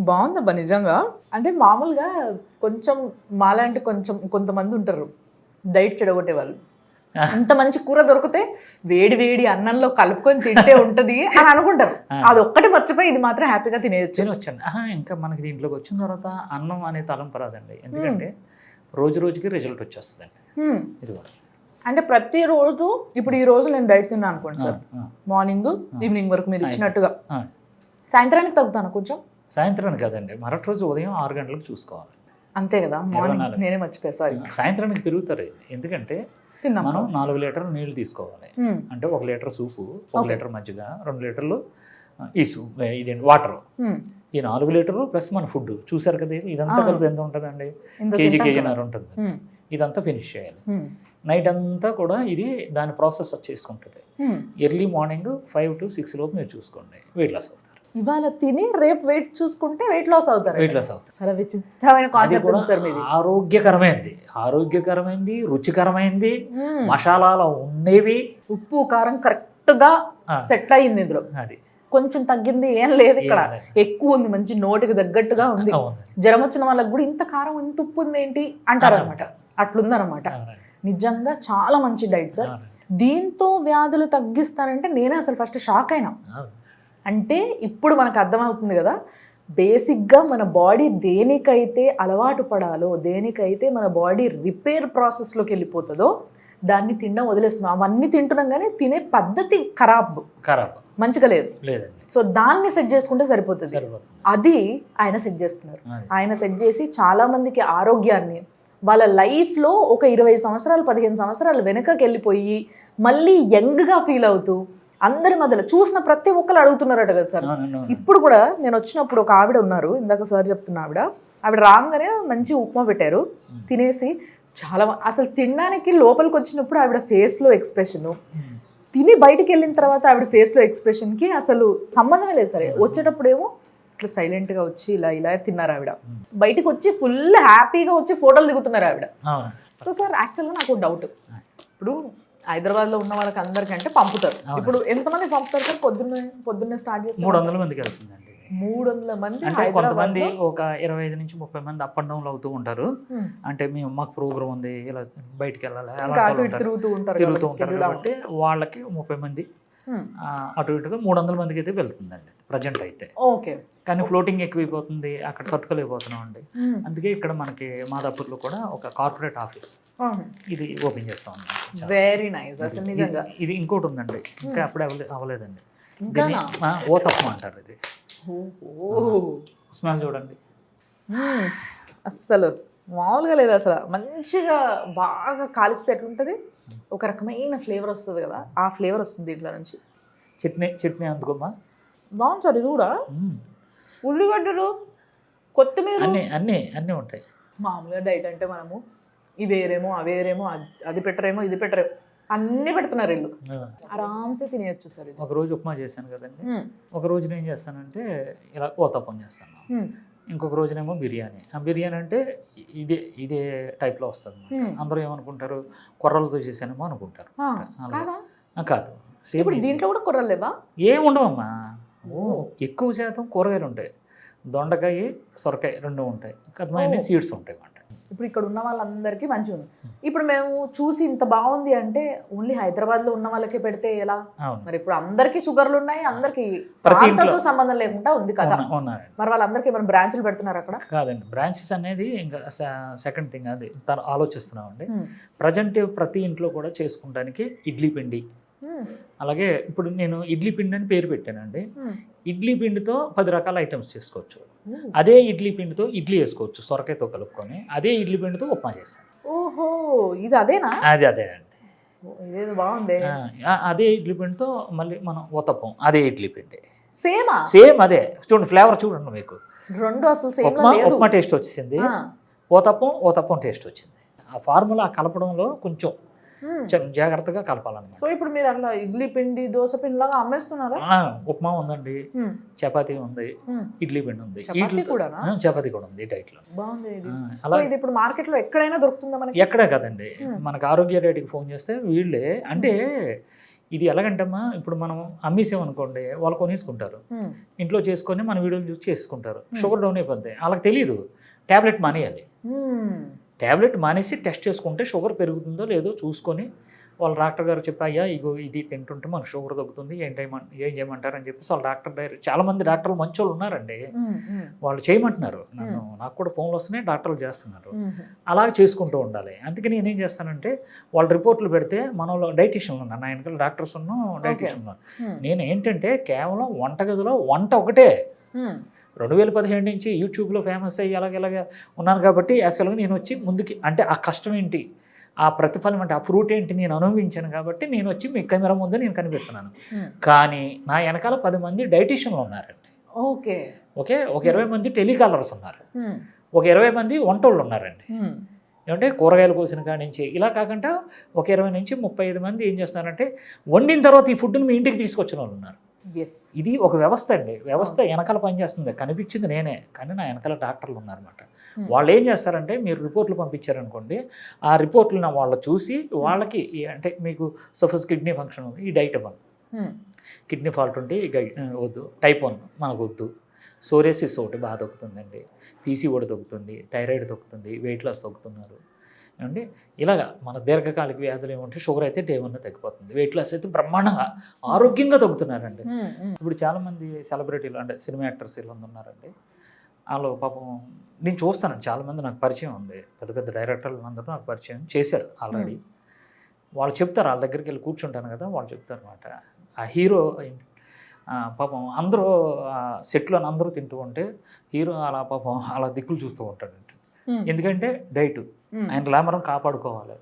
బాగుందబ్బా నిజంగా. అంటే మామూలుగా కొంచెం మాలాంటి కొంతమంది ఉంటారు డైట్ చెడగొట్టే వాళ్ళు. అంత మంచి కూర దొరికితే వేడి వేడి అన్నంలో కలుపుకొని తింటే ఉంటది అని అనుకుంటారు. అది ఒక్కటి మర్చిపోయి ఇది మాత్రం హ్యాపీగా తినొచ్చండి. ఇంకా మనకి దీంట్లోకి వచ్చిన తర్వాత అన్నం అనే తలంపు రాదండి. ఎందుకంటే రోజు రోజుకి రిజల్ట్ వచ్చేస్తుందండి ఇది కూడా. అంటే ప్రతిరోజు ఇప్పుడు ఈ రోజు నేను డైట్ తిన్నాను అనుకోండి సార్, మార్నింగ్ ఈవినింగ్ వరకు మీరు ఇచ్చినట్టుగా, సాయంత్రానికి తగ్గుతాను కొంచెం. సాయంత్రానికి కదండి, మరొక రోజు ఉదయం 6 గంటలకు చూసుకోవాలి. అంతే కదా, మార్నింగ్ నేనే మర్చిపోయా సారీ. సాయంత్రానికి పెరుగుతారు. ఎందుకంటే మనం 4 లీటర్లు నీళ్లు తీసుకోవాలి. అంటే 1 లీటర్ సూపు, 1 లీటర్ మజ్జిగ, 2 లీటర్లు ఈ సూప్ ఇదేంటి వాటర్. ఈ 4 లీటర్లు ప్లస్ మన ఫుడ్ చూసారు కదా, ఇదంతా కలిపి ఎంత ఉంటుందండి? కేజీన్నర ఉంటుంది. ఇదంతా ఫినిష్ చేయాలి. నైట్ అంతా కూడా ఇది దాని ప్రాసెస్ వచ్చేసుకుంటుంది. ఎర్లీ మార్నింగ్ 5 to 6 లోపు మీరు చూసుకోండి, వెయిట్ లాస్ అవుతారు. ఇవాళ తిని రేపు వెయిట్ చూసుకుంటే వెయిట్ లాస్ అవుతారు. వెయిట్ లాస్ అవుతారు. చాలా విచిత్రమైన కాన్సెప్ట్ సార్ మీది. ఆరోగ్యకరమైంది, రుచికరమైంది, మసాలాలు ఉండేవి, ఉప్పు కారం కరెక్ట్ గా సెట్ అయ్యింది. ఇందులో అది కొంచెం తగ్గింది ఏం లేదు, ఇక్కడ ఎక్కువ ఉంది, మంచి నోటికి తగ్గట్టుగా ఉంది. జ్వరం వచ్చిన వాళ్ళకి కూడా ఇంత కారం ఇంత ఉప్పు ఉంది ఏంటి అంటారు అనమాట. అట్లుందనమాట. నిజంగా చాలా మంచి డైట్ సార్. దీంతో వ్యాధులు తగ్గిస్తానంటే నేనే అసలు ఫస్ట్ షాక్ అయినా. అంటే ఇప్పుడు మనకు అర్థమవుతుంది కదా, బేసిక్గా మన బాడీ దేనికైతే అలవాటు పడాలో, దేనికైతే మన బాడీ రిపేర్ ప్రాసెస్లోకి వెళ్ళిపోతుందో దాన్ని తినడం వదిలేస్తున్నాం. అవన్నీ తింటున్నాం కానీ తినే పద్ధతి ఖరాబ్ మంచిగా లేదు. సో దాన్ని సెట్ చేసుకుంటే సరిపోతుంది. అది ఆయన సెట్ చేస్తున్నారు. ఆయన సెట్ చేసి చాలా మందికి ఆరోగ్యాన్ని, వాళ్ళ లైఫ్లో ఒక 20 సంవత్సరాలు 15 సంవత్సరాలు వెనకకి వెళ్ళిపోయి మళ్ళీ యంగ్గా ఫీల్ అవుతూ అందరి మధ్యలో చూసిన ప్రతి ఒక్కరు అడుగుతున్నారట కదా సార్. ఇప్పుడు కూడా నేను వచ్చినప్పుడు ఒక ఆవిడ ఉన్నారు, ఇందాక సార్ చెప్తున్న ఆవిడ రాగానే మంచి ఉప్మా పెట్టారు, తినేసి చాలా అసలు తినడానికి లోపలికి వచ్చినప్పుడు ఆవిడ ఫేస్లో ఎక్స్ప్రెషను, తిని బయటికి వెళ్ళిన తర్వాత ఆవిడ ఫేస్లో ఎక్స్ప్రెషన్కి అసలు సంబంధమే లేదు సరే. వచ్చేటప్పుడు ఏమో ఇట్లా సైలెంట్గా వచ్చి ఇలా తిన్నారు ఆవిడ, బయటికి వచ్చి ఫుల్ హ్యాపీగా వచ్చి ఫోటోలు దిగుతున్నారు ఆవిడ. సో సార్ యాక్చువల్గా నాకు డౌట్, ఇప్పుడు హైదరాబాద్లో ఉన్న వాళ్ళకి అందరికంటే పంపుతారు, ఇప్పుడు ఎంతమంది పంపుతారు సార్? పొద్దున్నే స్టార్ట్ చేస్తారు 300 మందికి వెళ్తుందండి. 300 మంది. అంటే కొంతమంది ఒక 25 నుంచి 30 మంది అప్ అండ్ డౌన్లు అవుతూ ఉంటారు. అంటే మాకు ప్రోగ్రామ్ ఉంది, ఇలా బయటికి వెళ్ళాలి, తిరుగుతూ ఉంటారు కాబట్టి వాళ్ళకి 30 మంది అటు ఇటుగా 300 మందికి అయితే వెళ్తుందండి ప్రజెంట్ అయితే. ఓకే. కానీ ఫ్లోటింగ్ ఎక్కువైపోతుంది, అక్కడ తట్టుకోలేకపోతున్నాం అండి. అందుకే ఇక్కడ మనకి మాదాపూర్లో కూడా ఒక కార్పొరేట్ ఆఫీస్ ఇది ఓపెన్ చేస్తాం. Very nice. అసలు నిజంగా ఇది ఇంకోటి ఉందండి, ఇంకా అప్పుడే అవ్వలేదండి. ఓతప్పం అంటారు. ఇది స్మెల్ చూడండి, అస్సలు మామూలుగా లేదు. అసలు మంచిగా బాగా కాలిస్తే ఎట్లుంటుంది, ఒక రకమైన ఫ్లేవర్ వస్తుంది కదా, ఆ ఫ్లేవర్ వస్తుంది దీంట్లో నుంచి. చట్నీ అందుకోమ్మా, బాగుంది సార్. ఇది కూడా ఉల్లిగడ్డలు, కొత్తిమీర అన్నీ ఉంటాయి. మామూలుగా డైట్ అంటే మనము ఇవేరేమో అవేరేమో అది పెట్టరేమో ఇది పెట్టరేమో అన్నీ పెడుతున్నారు వీళ్ళు, ఆరామ్సే తినేయచ్చు సార్. ఒక రోజు ఉప్మా చేశాను కదండి, ఒక రోజు నేను చేస్తానంటే ఇలా ఓతప్పం చేస్తాను, ఇంకొక రోజునేమో బిర్యానీ. ఆ బిర్యానీ అంటే ఇదే టైప్లో వస్తుంది. అందరూ ఏమనుకుంటారు, కొర్రలతో చేశానేమో అనుకుంటారు. కాదు, ఇప్పుడు దీంట్లో కూడా కొర్రలు లేవా? ఏముండవమ్మా, ఎక్కువ శాతం కూరగాయలు ఉంటాయి. దొండకాయ, సొరకాయ 2 ఉంటాయి, కదమైన సీడ్స్ ఉంటాయి అన్నమాట. ఇప్పుడు ఇక్కడ ఉన్న వాళ్ళందరికీ మంచిగా ఉంది. ఇప్పుడు మేము చూసి ఇంత బాగుంది అంటే ఓన్లీ హైదరాబాద్లో ఉన్న వాళ్ళకే పెడితే ఎలా మరి? ఇప్పుడు అందరికీ షుగర్లు ఉన్నాయి, అందరికీ ప్రాంతంతో సంబంధం లేకుండా ఉంది కదా, మరి వాళ్ళందరికీ మనం బ్రాంచ్లు పెడుతున్నారు అక్కడ? కాదండి, బ్రాంచెస్ అనేది ఇంకా సెకండ్ థింగ్, అది ఆలోచిస్తున్నామండి. ప్రజెంట్ ప్రతి ఇంట్లో కూడా చేసుకుంటానికి ఇడ్లీ పిండి, అలాగే ఇప్పుడు నేను ఇడ్లీ పిండి అని పేరు పెట్టానండి. ఇడ్లీ పిండితో 10 రకాల ఐటమ్స్ చేసుకోవచ్చు. అదే ఇడ్లీ పిండితో ఇడ్లీ వేసుకోవచ్చు సొరకాయతో కలుపుకొని. అదే ఇడ్లీ పిండితో ఉప్మా చేస్తాను. ఓహో, ఇది అదేనా? అదే అండి, ఇదేదో బాగుంది. అదే ఇడ్లీ పిండితో మళ్ళీ మనం ఊతప్పం, అదే ఇడ్లీ పిండి సేమ్ అదే. చూడండి ఫ్లేవర్ చూడండి, మీకు 2 అసలు సేమ్ ఉప్మా టేస్ట్ వచ్చింది, ఊతప్పం టేస్ట్ వచ్చింది. ఆ ఫార్ములా కలపడంలో కొంచెం జాగ్రత్తగా కలపాలన్నమాట. సో ఇప్పుడు మీరు అట్లా ఇడ్లీ పిండి దోశ పిండి లాగా అమ్మేస్తున్నారా? ఉప్మా ఉందండి, చపాతీ ఉంది, ఇడ్లీ పిండి ఉంది, చపాతీ కూడానా? చపాతీ కూడా ఉంది డైట్ లో. బాగుంది ఇది. సో ఇది ఇప్పుడు మార్కెట్ లో ఎక్కడైనా దొరుకుతుందా మనకి? ఎక్కడే కదండి, మనకు ఆరోగ్య రేటుకి ఫోన్ చేస్తే వీళ్ళే అంటే ఇది ఎలాగంటమ్మా, ఇప్పుడు మనం అమ్మేసామనుకోండి వాళ్ళు కొనేసుకుంటారు, ఇంట్లో చేసుకొని మన వీడియోలు చూసి చేసుకుంటారు, షుగర్ డౌన్ అయిపోద్ది. వాళ్ళకి తెలియదు ట్యాబ్లెట్ మానేయాలి. ట్యాబ్లెట్ మానేసి టెస్ట్ చేసుకుంటే షుగర్ పెరుగుతుందో లేదో చూసుకొని వాళ్ళ డాక్టర్ గారు చెప్పి అయ్యా ఇగో ఇది తింటుంటే మనకు షుగర్ తగ్గుతుంది, ఏం చేయమంటారని చెప్పేసి వాళ్ళ డాక్టర్ చాలామంది డాక్టర్లు మంచి వాళ్ళు ఉన్నారండి, వాళ్ళు చేయమంటున్నారు. నాకు కూడా ఫోన్లు వస్తున్నాయి, డాక్టర్లు చేస్తున్నారు. అలాగే చేసుకుంటూ ఉండాలి. అందుకని నేనేం చేస్తానంటే వాళ్ళ రిపోర్ట్లు పెడితే మనలో డైటీషియన్లు ఉన్నారు, నా వెనకాల డాక్టర్స్ ఉన్నాం, డైటీషియన్ ఉన్నారు. నేను ఏంటంటే కేవలం వంటగదిలో వంట ఒకటే 2017 నుంచి యూట్యూబ్లో ఫేమస్ అయ్యి ఇలాగ ఉన్నాను కాబట్టి యాక్చువల్గా నేను వచ్చి ముందుకి అంటే ఆ కష్టం ఏంటి, ఆ ప్రతిఫలం అంటే ఆ ఫ్రూట్ ఏంటి నేను అనుభవించాను కాబట్టి నేను వచ్చి మీ కెమెరా ముందు నేను కనిపిస్తున్నాను. కానీ నా వెనకాల 10 మంది డైటీషియన్లు ఉన్నారండి. ఓకే, ఒక 20 మంది టెలికాలర్స్ ఉన్నారు, ఒక 20 మంది వంటోళ్ళు ఉన్నారండి. ఏమంటే కూరగాయలు కోసిన కాడి నుంచి ఇలా కాకుండా ఒక 20 నుంచి 35 మంది ఏం చేస్తున్నారంటే వండిన తర్వాత ఈ ఫుడ్ని మీ ఇంటికి తీసుకొచ్చిన వాళ్ళు ఉన్నారు. ఇది ఒక వ్యవస్థ అండి, వ్యవస్థ వెనకాల పనిచేస్తుంది. కనిపించింది నేనే, కానీ నా వెనకాల డాక్టర్లు ఉన్నారన్నమాట. వాళ్ళు ఏం చేస్తారంటే మీరు రిపోర్ట్లు పంపించారనుకోండి, ఆ రిపోర్ట్లను వాళ్ళు చూసి వాళ్ళకి అంటే మీకు సపోజ్ కిడ్నీ ఫంక్షన్ ఉంది, ఈ డైట్ ఇవ్వండి, కిడ్నీ ఫాల్ట్ ఉంటే వద్దు, టైప్ 1 మనకు వద్దు, సోరియాసిస్ ఒకటి బాగా తగ్గుతుందండి, పీసీఓడి తగ్గుతుంది, థైరాయిడ్ తగ్గుతుంది, వెయిట్ లాస్ తగ్గుతున్నారు ఏమండి. ఇలాగా మన దీర్ఘకాలిక వ్యాధులు ఏమంటే షుగర్ అయితే డే 1 తగ్గిపోతుంది, వెయిట్ లాస్ అయితే బ్రహ్మాండంగా ఆరోగ్యంగా తగ్గుతున్నారండి. ఇప్పుడు చాలామంది సెలబ్రిటీలు అంటే సినిమా యాక్టర్స్ ఇలా ఉన్నారండి, వాళ్ళు పాపం నేను చూస్తానండి, చాలామంది నాకు పరిచయం ఉంది, పెద్ద పెద్ద డైరెక్టర్లు అందరూ నాకు పరిచయం చేశారు ఆల్రెడీ. వాళ్ళు చెప్తారు, వాళ్ళ దగ్గరికి వెళ్ళి కూర్చుంటాను కదా, వాళ్ళు చెప్తారు అనమాట, ఆ హీరో పాపం అందరూ సెట్లో అందరూ తింటూ ఉంటే హీరో అలా పాపం అలా దిక్కులు చూస్తూ ఉంటాడండి. ఎందుకంటే డైట్ ఆయన గ్లామరం కాపాడుకోవాలి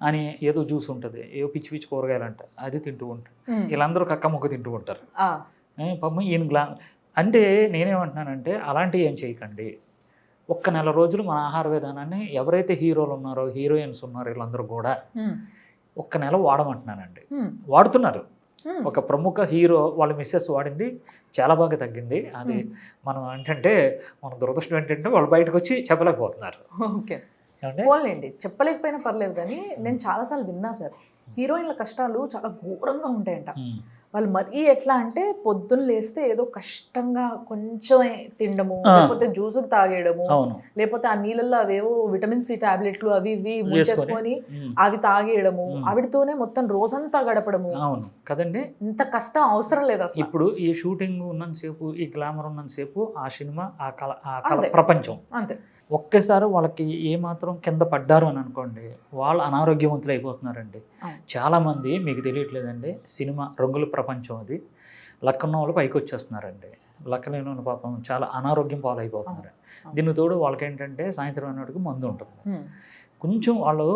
అని ఏదో జ్యూస్ ఉంటుంది, ఏదో పిచ్చి పిచ్చి కూరగాయలు అంట అది తింటూ ఉంటారు, వీళ్ళందరూ కక్క ముక్క తింటూ ఉంటారు. పాపం ఈయన అంటే నేనేమంటున్నానంటే అలాంటివి ఏం చేయకండి. ఒక్క నెల రోజులు మన ఆహార విధానాన్ని ఎవరైతే హీరోలు ఉన్నారో హీరోయిన్స్ ఉన్నారో వీళ్ళందరూ కూడా ఒక్క నెల వాడమంటున్నానండి. వాడుతున్నారు. ఒక ప్రముఖ హీరో వాళ్ళ మిస్సెస్ వాడింది, చాలా బాగా తగ్గింది. అది మనం ఏంటంటే మన దురదృష్టం ఏంటంటే వాళ్ళు బయటకు వచ్చి చెప్పలేకపోతున్నారు. ఓకే, పోలేండి, చెప్పలేకపోయినా పర్లేదు. కానీ నేను చాలాసార్లు విన్నా సార్, హీరోయిన్ల కష్టాలు చాలా ఘోరంగా ఉంటాయంట. వాళ్ళు మరీ ఎట్లా అంటే పొద్దున్న లేస్తే ఏదో కష్టంగా కొంచెమే తినడము, లేకపోతే జ్యూసులు తాగేయడము, లేకపోతే ఆ నీళ్ళల్లో అవేవో విటమిన్ సి టాబ్లెట్లు అవి ఇవి ముంచేసుకొని అవి తాగేయడము, ఆవిడతోనే మొత్తం రోజంతా గడపడము. అవును కదండి, ఇంత కష్టం అవసరం లేదు అసలు. ఇప్పుడు ఈ షూటింగ్ ఉన్నంతసేపు, ఈ గ్లామర్ ఉన్నంతసేపు, ఆ సినిమా ఆ కళ ప్రపంచం అంతే. ఒక్కసారి వాళ్ళకి ఏమాత్రం కింద పడ్డారు అని అనుకోండి, వాళ్ళు అనారోగ్యవంతులు అయిపోతున్నారండి. చాలామంది మీకు తెలియట్లేదండి, సినిమా రంగుల ప్రపంచం అది, లక్కన్న వాళ్ళు పైకి వచ్చేస్తున్నారండి, లక్కలేని వాళ్ళు పాపం చాలా అనారోగ్యం పాలైపోతున్నారు. దీనికి తోడు వాళ్ళకి ఏంటంటే సాయంత్రం అన్నట్టుకు మందు ఉంటుంది. కొంచెం వాళ్ళు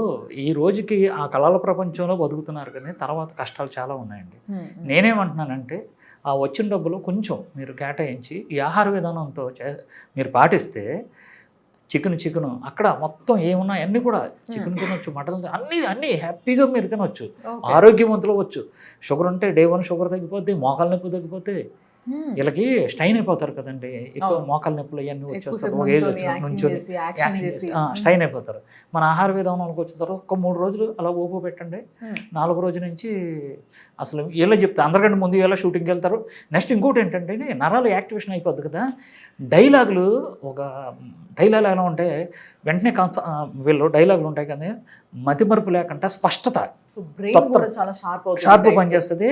ఈ రోజుకి ఆ కళల ప్రపంచంలో బతుకుతున్నారు, కానీ తర్వాత కష్టాలు చాలా ఉన్నాయండి. నేనేమంటున్నానంటే ఆ వచ్చిన డబ్బులు కొంచెం మీరు కేటాయించి ఈ ఆహార విధానంతో మీరు పాటిస్తే చికెన్ అక్కడ మొత్తం ఏమున్నా అన్నీ కూడా చికెన్ తినొచ్చు, మటన్ అన్నీ హ్యాపీగా మీరు తినొచ్చు, ఆరోగ్యవంతులు అవ్వచ్చు. షుగర్ ఉంటే డే 1 షుగర్ తగ్గిపోద్ది, మోకాల నొప్పి తగ్గిపోతే, వీళ్ళకి స్టైన్ అయిపోతారు కదండి, ఎక్కువ మోకాల నొప్పులు ఇవన్నీ వచ్చేస్తారు, నుంచొని స్టైన్ అయిపోతారు. మన ఆహార విధానంలోకి వచ్చిన తర్వాత ఒక 3 రోజులు అలా ఓపు పెట్టండి, 4వ రోజు నుంచి అసలు వీళ్ళే చెప్తారు, అందరికంటే ముందు వీళ్ళ షూటింగ్కి వెళ్తారు. నెక్స్ట్ ఇంకోటి ఏంటంటే నరాలు యాక్టివేషన్ అయిపోద్ది కదా, డైలాగులు ఎలా ఉంటే వెంటనే వీళ్ళు డైలాగులు ఉంటాయి కదా, మతిమరుపు లేకుండా స్పష్టత, షార్ప్ పనిచేస్తుంది.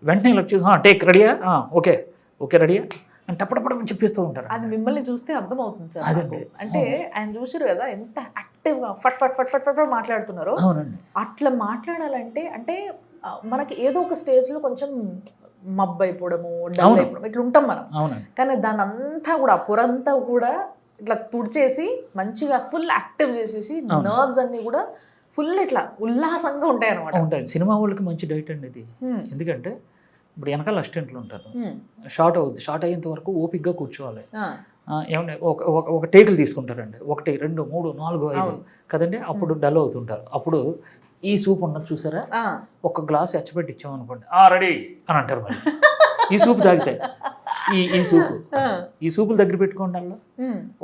వెంటనే ఇలా వచ్చి టేక్ రెడీయా, ఓకే రెడీయా అంటే అప్పుడప్పుడు చెప్పిస్తూ ఉంటారు. అది మిమ్మల్ని చూస్తే అర్థమవుతుంది సార్. అదండి, అంటే ఆయన చూసారు కదా ఎంత యాక్టివ్గా ఫట్ ఫట్ ఫట్ ఫట్ ఫట్ మాట్లాడుతున్నారు. అవునండి, అట్లా మాట్లాడాలంటే అంటే మనకి ఏదో ఒక స్టేజ్లో కొంచెం మబ్బు అయిపోవడము, డల్ అయిపోవడం ఇట్లా ఉంటాం మనం. కానీ దాని అంతా కూడా పొరంతా కూడా ఇట్లా తుడిచేసి మంచిగా ఫుల్ యాక్టివ్ చేసేసి నర్వ్స్ అన్ని కూడా ఫుల్ ఇట్లా ఉల్లాసంగా ఉంటాయి అనమాట. ఉంటాయి. సినిమా వాళ్ళకి మంచి డైట్ అండి ఇది. ఎందుకంటే ఇప్పుడు వెనకాల అసిస్టెంట్లు ఉంటారు, షార్ట్ అయ్యేంత వరకు ఓపిక్గా కూర్చోవాలి. ఏమంటే ఒక టేకులు తీసుకుంటారండి, 1 2 3 4 5 కదండి, అప్పుడు డల్ అవుతుంటారు. అప్పుడు ఈ సూప్ ఉన్నది చూసారా, ఆ. ఒక గ్లాస్ ఎచ్చబెట్టి ఇచ్చామనుకోండి రెడీ అని అంటారు మళ్ళీ. ఈ సూప్ తాగితే ఈ సూపులు దగ్గర పెట్టుకోండి అలా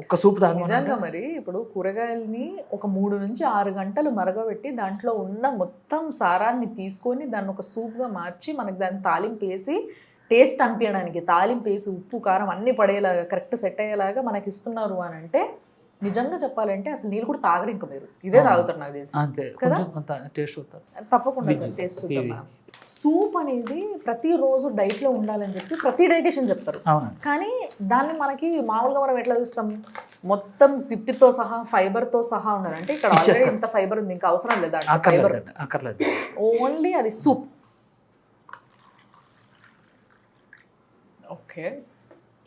ఒక్క సూప్ తాగ. నిజంగా మరి ఇప్పుడు కూరగాయలని ఒక 3 నుంచి 6 గంటలు మరగబెట్టి దాంట్లో ఉన్న మొత్తం సారాన్ని తీసుకొని దాన్ని ఒక సూప్గా మార్చి మనకి దాన్ని తాలింపు వేసి టేస్ట్ అనిపించడానికి తాలింపు వేసి ఉప్పు కారం అన్నీ పడేలాగా కరెక్ట్ సెట్ అయ్యేలాగా మనకి ఇస్తున్నారు అని అంటే నిజంగా చెప్పాలంటే అసలు నీళ్ళు కూడా తాగరు ఇంకా మీరు ఇదే తాగుతారు నాకు తెలిసి. అంతే టేస్ట్ చూస్తారు తప్పకుండా సార్ టేస్ట్ చూద్దాం. సూప్ అనేది ప్రతిరోజు డైట్లో ఉండాలని చెప్పి ప్రతి డైటిషియన్ చెప్తారు, కానీ దాన్ని మనకి మామూలుగా మనం ఎట్లా చూస్తాం మొత్తం పిప్పితో సహా ఫైబర్తో సహా ఉండాలి అంటే ఇక్కడ ఆల్రెడీ ఇంత ఫైబర్ ఉంది ఇంకా అవసరం లేదా ఫైబర్, ఓన్లీ అది సూప్. ఓకే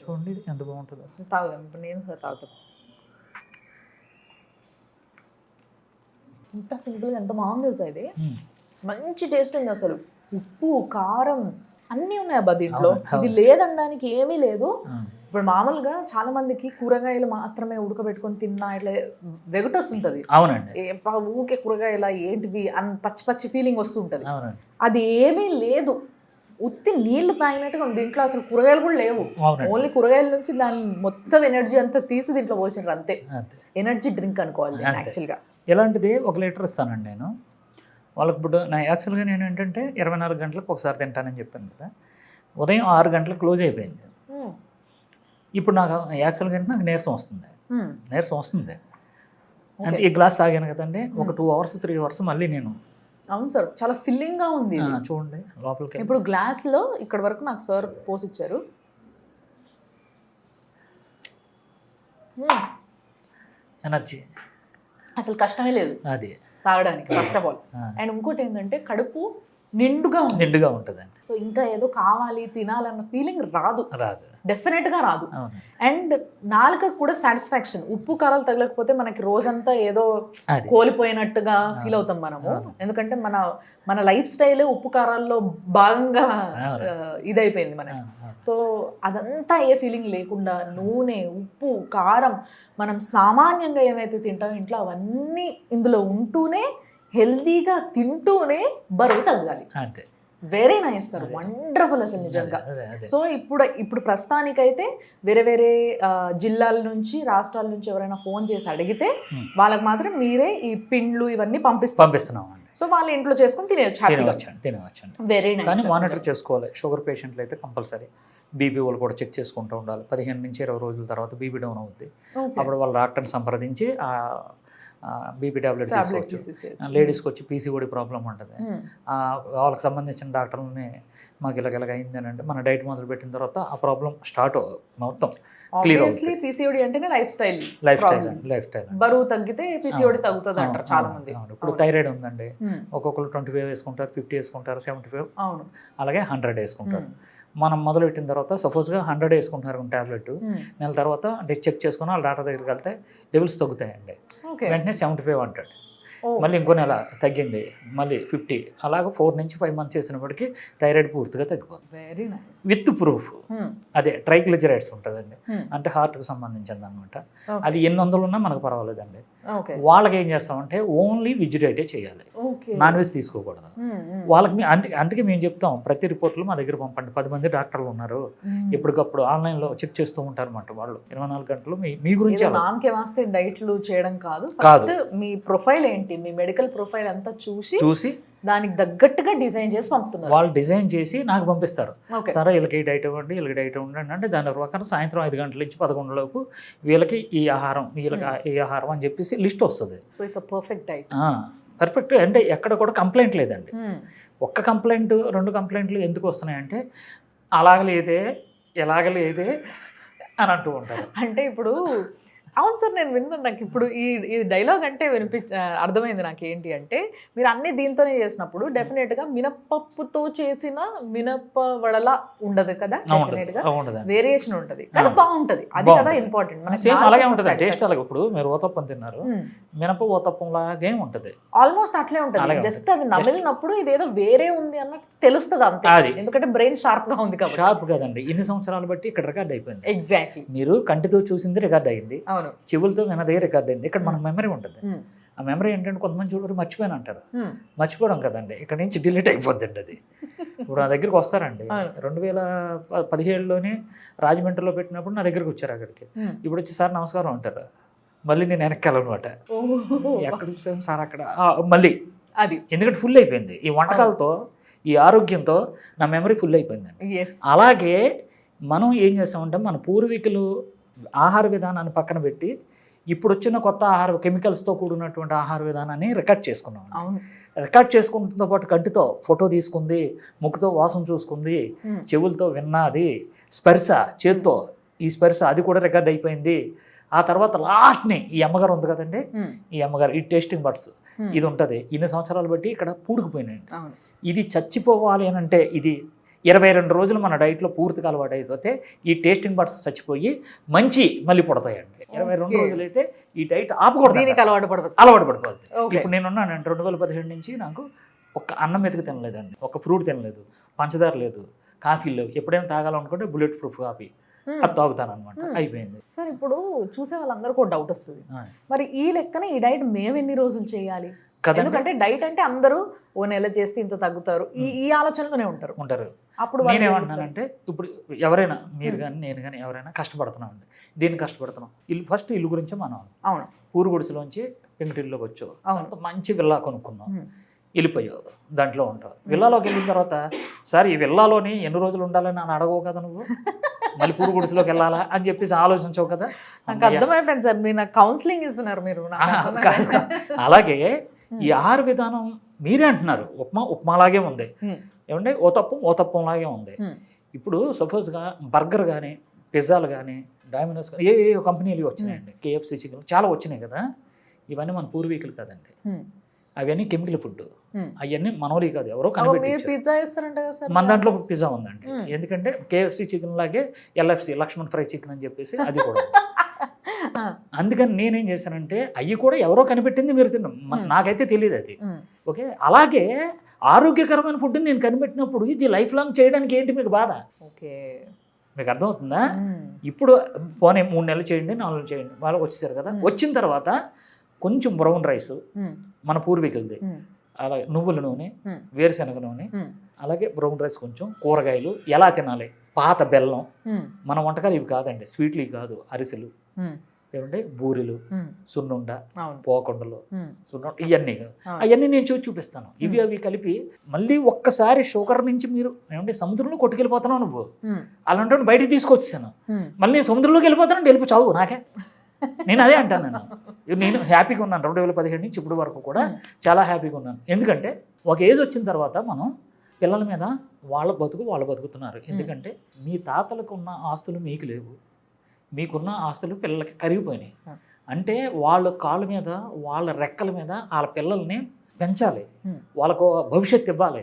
చూడండి ఎంత బాగుంటుందో. తాగుదాం ఇప్పుడు నేను సార్ తాగుతాం. ఇంత సింపుల్గా ఎంత బాగుంది తెలుసా ఇది, మంచి టేస్ట్ ఉంది అసలు. ఉప్పు కారం అన్నీ ఉన్నాయి అబ్బా దీంట్లో, ఇది లేదనడానికి ఏమీ లేదు. ఇప్పుడు మామూలుగా చాలా మందికి కూరగాయలు మాత్రమే ఉడకబెట్టుకొని తిన్నా ఇట్లా వెగటొస్తుంటది. అవునండి, ఊకే కూరగాయల ఏంటివి అని పచ్చి పచ్చి ఫీలింగ్ వస్తుంటది. అది ఏమీ లేదు, ఉత్తి నీళ్లు తాగినట్టుగా ఉంది. దీంట్లో అసలు కూరగాయలు కూడా లేవు, ఓన్లీ కూరగాయల నుంచి దాని మొత్తం ఎనర్జీ అంతా తీసి దీంట్లో పోసినారు అంతే. ఎనర్జీ డ్రింక్ అనుకోవాలి యాక్చువల్గా. ఇలాంటిది 1 లీటర్ ఇస్తానండి నేను వాళ్ళకి. ఇప్పుడు యాక్చువల్గా నేను ఏంటంటే 24 గంటలకు ఒకసారి తింటానని చెప్పాను కదా, ఉదయం 6 గంటలకు క్లోజ్ అయిపోయింది. ఇప్పుడు నాకు యాక్చువల్గా నాకు నీరసం వస్తుంది అంటే ఈ గ్లాస్ తాగాను కదండి, ఒక 2 అవర్స్ 3 అవర్స్ మళ్ళీ నేను. అవును సార్, చాలా ఫిల్లింగ్ గా ఉంది చూడండి లోపలికి. ఇప్పుడు గ్లాస్ లో ఇక్కడ వరకు నాకు సార్ పోసిచ్చారు. ఎనర్జీ అసలు కష్టమే లేదు అది తాగడానికి ఫస్ట్ ఆఫ్ ఆల్. అండ్ ఇంకోటి ఏంటంటే కడుపు నిండుగా ఉంటుందండి. సో ఇంకా ఏదో కావాలి తినాలన్న ఫీలింగ్ రాదు, డెఫినెట్ గా రాదు. అండ్ నాలుకకు కూడా సాటిస్ఫాక్షన్. ఉప్పు కారాలు తగలకపోతే మనకి రోజంతా ఏదో కోల్పోయినట్టుగా ఫీల్ అవుతాం మనము, ఎందుకంటే మన లైఫ్ స్టైల్ ఉప్పు కారాల్లో భాగంగా ఇదైపోయింది మనకి. సో అదంతా ఏ ఫీలింగ్ లేకుండా నూనె ఉప్పు కారం మనం సామాన్యంగా ఏమైతే తింటామో ఇంట్లో అవన్నీ ఇందులో ఉంటూనే హెల్దీగా తింటూనే బరువు తగ్గాలి. వెరీ నైస్ సార్, వండర్ఫుల్ అసలు నిజంగా. సో ఇప్పుడు ప్రస్తుతానికైతే వేరే జిల్లాల నుంచి రాష్ట్రాల నుంచి ఎవరైనా ఫోన్ చేసి అడిగితే వాళ్ళకి మాత్రం మీరే ఈ పిండ్లు ఇవన్నీ పంపిస్తున్నాం. సో వాళ్ళ ఇంట్లో చేసుకుని తినవచ్చు. Very nice. కానీ మానిటర్ చేసుకోవాలి. షుగర్ పేషెంట్లు అయితే కంపల్సరీ బీపీ వాళ్ళు కూడా చెక్ చేసుకుంటూ ఉండాలి. 15 నుంచి 20 రోజుల తర్వాత బీపీ డౌన్ అవుద్ది. అప్పుడు వాళ్ళ డాక్టర్ని సంప్రదించి బీపీ టాబ్లెట్ తీసుకోవచ్చు. లేడీస్కి వచ్చి పీసీఓడి ప్రాబ్లం ఉంటుంది, వాళ్ళకి సంబంధించిన డాక్టర్ని మాకు ఇలాగ అయింది అని అంటే మన డైట్ మొదలు పెట్టిన తర్వాత ఆ ప్రాబ్లం స్టార్ట్ మొత్తం క్లియర్ అవుతుంది. పీసీఓడి అంటేనే లైఫ్ స్టైల్ బరువు తగ్గితే పీసీఓడి తగ్గుతుంది అంటారు చాలా మంది. ఇప్పుడు థైరాయిడ్ ఉందండి, ఒక్కొక్కరు 25 వేసుకుంటారు, 50 వేసుకుంటారు, 75 అలాగే 100 వేసుకుంటారు. మనం మొదలుపెట్టిన తర్వాత సపోజ్గా 100 వేసుకుంటున్నారు టాబ్లెట్, నెల తర్వాత చెక్ చేసుకుని వాళ్ళ డాక్టర్ దగ్గరికి వెళ్తే లెవెల్స్ తగ్గుతాయండి. వెంటనే 75 అంటాడు, మళ్ళీ ఇంకో నెల తగ్గింది మళ్ళీ 50, అలాగే 4 నుంచి 5 మంత్స్ చేసినప్పటికీ థైరాయిడ్ పూర్తిగా తగ్గిపోతుంది. With proof. అదే ట్రైగ్లిజరైడ్స్ ఉంటుందండి, అంటే హార్ట్కి సంబంధించింది అనమాట. అది ఎన్ని వందలు ఉన్నా మనకు పర్వాలేదండి. వాళ్ళకి ఏం చేస్తామంటే ఓన్లీ వెజ్ డైటే చేయాలి, నాన్ వెజ్ తీసుకోకూడదు. వాళ్ళకి అందుకే మేము చెప్తాం ప్రతి రిపోర్ట్లో మా దగ్గర పంపండి. 10 మంది డాక్టర్లు ఉన్నారు, ఎప్పటికప్పుడు ఆన్లైన్లో చెక్ చేస్తూ ఉంటారు అన్నమాట. వాళ్ళు 24 గంటలు మీ గురించి డైట్లు చేయడం కాదు, మీ ప్రొఫైల్ ఏంటి, మీ మెడికల్ ప్రొఫైల్ అంతా చూసి దానికి తగ్గట్టుగా డిజైన్ చేసి పంపుతున్నారు. వాళ్ళు డిజైన్ చేసి నాకు పంపిస్తారు. సరే వీళ్ళకి డైట్ ఇవ్వండి, వీళ్ళకి డైట్ ఇవ్వండి అంటే దాని ప్రకారం సాయంత్రం 5 గంటల నుంచి 11 లోపు వీళ్ళకి ఈ ఆహారం, వీళ్ళకి ఈ ఆహారం అని చెప్పేసి లిస్ట్ వస్తుంది. So it's perfect diet. Perfect అంటే ఎక్కడ కూడా కంప్లైంట్ లేదండి. ఒక్క కంప్లైంట్ 2 కంప్లైంట్లు ఎందుకు వస్తున్నాయంటే అలాగలేదే ఎలాగలేదే అని అంటూ ఉంటారు. అంటే ఇప్పుడు అవును సార్, నేను విన్నాను. నాకు ఇప్పుడు ఈ డైలాగ్ అంటే అర్థమైంది నాకు. ఏంటి అంటే మీరు అన్ని దీంతోనే చేసినప్పుడు డెఫినెట్గా మినపప్పుతో చేసిన మినప వడలా ఉండదు కదా, డెఫినెట్గా వేరియేషన్ ఉంటుంది, కానీ బాగుంటుంది. అది కదా ఇంపార్టెంట్. అలాగే ఉంటుంది టేస్ట్. అలాగే ఇప్పుడు మీరు ఓతప్పం తిన్నారు, మినప ఓతప్పం లాగే ఉంటుంది, ఆల్మోస్ట్ అట్లే ఉంటుంది. జస్ట్ అది నమిలినప్పుడు ఇదేదో వేరే ఉంది అన్నట్టు తెలుస్తుంది అంతే, ఎందుకంటే బ్రెయిన్ షార్ప్ గా ఉంది కాబట్టి. షార్ప్ కదండి, ఇన్ని సంవత్సరాలు బట్టి ఇక్కడ రికార్డ్ అయిపోయింది. ఎగ్జాక్ట్లీ. మీరు కంటితో చూసింది రికార్డ్ అయింది, చెవులతో వినదే రికార్డ్ అయింది. ఇక్కడ మనకు మెమరీ ఉంటుంది. ఆ మెమరీ ఏంటంటే కొంతమంది చూడరు మర్చిపోయాను అంటారు. మర్చిపోవడం కదండి, ఇక్కడ నుంచి డిలీట్ అయిపోద్దండి అది. ఇప్పుడు నా దగ్గరికి వస్తారండి 2017లోనే రాజమండ్రిలో పెట్టినప్పుడు నా దగ్గరికి వచ్చారు అక్కడికి. ఇప్పుడు వచ్చి సార్ నమస్కారం అంటారు, మళ్ళీ నేను వెనక్కి వెళ్ళనమాట. ఎక్కడ చూసాను సార్ అక్కడ మళ్ళీ అది, ఎందుకంటే ఫుల్ అయిపోయింది ఈ వంటకాలతో, ఈ ఆరోగ్యంతో నా మెమరీ ఫుల్ అయిపోయిందండి. అలాగే మనం ఏం చేస్తామంటే మన పూర్వీకులు ఆహార విధానాన్ని పక్కన పెట్టి ఇప్పుడు వచ్చిన కొత్త ఆహార కెమికల్స్తో కూడినటువంటి ఆహార విధానాన్ని రికార్డ్ చేసుకున్నాం. రికార్డ్ చేసుకుంటున్న పాటు కంటితో ఫోటో తీసుకుంది, ముక్కుతో వాసన చూసుకుంది, చెవులతో విన్నది, స్పర్శ చేత్తో ఈ స్పర్శ అది కూడా రికార్డ్ అయిపోయింది. ఆ తర్వాత లాస్ట్ని ఈ అమ్మగారు ఉంది కదండి, ఈ అమ్మగారు ఈ టేస్టింగ్ బడ్స్ ఇది ఉంటుంది. ఇన్ని సంవత్సరాలు బట్టి ఇక్కడ పూడుకుపోయినాయండి. ఇది చచ్చిపోవాలి అని అంటే ఇది 22 రోజులు మన డైట్లో పూర్తిగా అలవాటు అయిపోతే ఈ టేస్టింగ్ బడ్స్ చచ్చిపోయి మంచి మళ్ళీ పుడతాయండి. 22 రోజులు అయితే ఈ డైట్ ఆపకూడదు, అలవాటు పడిపోద్ది. ఇప్పుడు నేను ఉన్నానండి 2017 నుంచి నాకు ఒక్క అన్నం మెతుకు తినలేదండి, ఒక ఫ్రూట్ తినలేదు, పంచదార లేదు, కాఫీ లేవు. ఎప్పుడైనా తాగాలనుకుంటే బుల్లెట్ ప్రూఫ్ కాఫీ అది తాగుతాను అనమాట. అయిపోయింది సార్. ఇప్పుడు చూసే వాళ్ళందరికీ ఒక డౌట్ వస్తుంది, మరి ఈ లెక్కన ఈ డైట్ మేము ఎన్ని రోజులు చేయాలి? ఎందుకంటే డైట్ అంటే అందరూ ఓ నెల చేస్తే ఇంత తగ్గుతారు, ఈ ఆలోచనలోనే ఉంటారు. అప్పుడు నేనేమంటున్నానంటే ఇప్పుడు ఎవరైనా మీరు కానీ నేను కానీ ఎవరైనా కష్టపడుతున్నాం అండి, దీన్ని కష్టపడుతున్నాం. ఫస్ట్ ఇల్లు గురించి మనం పూరు గుడిసెలోంచి పెంకుటిల్లోకి వచ్చావు, అంత మంచి విల్లా కొనుక్కున్నాం, వెళ్ళిపోయావు, దాంట్లో ఉంటావు. విల్లాలోకి వెళ్ళిన తర్వాత సార్ ఈ విల్లాలోని ఎన్ని రోజులు ఉండాలని అని అడగవు కదా నువ్వు, మళ్ళీ పూరు గుడిసెలోకి వెళ్ళాలా అని చెప్పేసి ఆలోచించవు కదా. నాకు అర్థమైపోయింది సార్, మీరు నాకు కౌన్సిలింగ్ ఇస్తున్నారు మీరు. అలాగే ఈ ఆహార విధానం మీరే అంటున్నారు ఉప్మాలాగే ఉంది, ఏమంటే ఓ తప్పం లాగే ఉంది. ఇప్పుడు సపోజ్గా బర్గర్ కానీ పిజ్జాలు కానీ డామినోస్ కానీ ఏ కంపెనీలు వచ్చినాయండి, KFC చికెన్ చాలా వచ్చినాయి కదా. ఇవన్నీ మన పూర్వీకులు కదండి, అవన్నీ కెమికల్ ఫుడ్, అవన్నీ మనోలి కాదు, ఎవరో కనిపెట్టారు. మన దాంట్లో పిజ్జా ఉందండి, ఎందుకంటే KFC చికెన్ లాగే LFC లక్ష్మణ్ ఫ్రై చికెన్ అని చెప్పేసి అది కూడా. అందుకని నేనేం చేశానంటే అవి కూడా ఎవరో కనిపెట్టింది మీరు తిన్నాం, నాకైతే తెలియదు అది. ఓకే, అలాగే ఆరోగ్యకరమైన ఫుడ్ని నేను కనిపెట్టినప్పుడు ఇది లైఫ్ లాంగ్ చేయడానికి ఏంటి మీకు బాధ? ఓకే, మీకు అర్థమవుతుందా? ఇప్పుడు పోనీ 3 నెలలు చేయండి, 4 నెలలు చేయండి, వాళ్ళకి వచ్చేసారు కదా. వచ్చిన తర్వాత కొంచెం బ్రౌన్ రైస్ మన పూర్వీకులది, అలాగే నువ్వుల నూనె, వేరుశనగ నూనె, అలాగే బ్రౌన్ రైస్, కొంచెం కూరగాయలు ఎలా తినాలి, పాత బెల్లం, మన వంటకాలు ఇవి కాదండి, స్వీట్లు ఇవి కాదు, అరిసెలు ఏమంటే బూరెలు, సున్నుండ, పోకొండలు, సున్నుండ, అవన్నీ నేను చూపిస్తాను. ఇవి అవి కలిపి మళ్ళీ ఒక్కసారి షుగర్ నుంచి మీరు ఏమంటే సముద్రంలో కొట్టుకెళ్ళిపోతున్నావు నువ్వు, అలాంటి బయటికి తీసుకొచ్చాను, మళ్ళీ నేను సముద్రంలోకి వెళ్ళిపోతాను, వెళ్ళిపో చావు నాకే. నేను అదే అంటాను, నేను హ్యాపీగా ఉన్నాను 2017 నుంచి ఇప్పుడు వరకు కూడా చాలా హ్యాపీగా ఉన్నాను. ఎందుకంటే ఒక ఏజ్ వచ్చిన తర్వాత మనం పిల్లల మీద వాళ్ళు బతుకుతున్నారు. ఎందుకంటే మీ తాతలకు ఉన్న ఆస్తులు మీకు లేవు, మీకున్న ఆస్తులు పిల్లలకి కరిగిపోయినాయి. అంటే వాళ్ళ కాళ్ళ మీద వాళ్ళ రెక్కల మీద వాళ్ళ పిల్లల్ని పెంచాలి, వాళ్ళకు భవిష్యత్తు ఇవ్వాలి.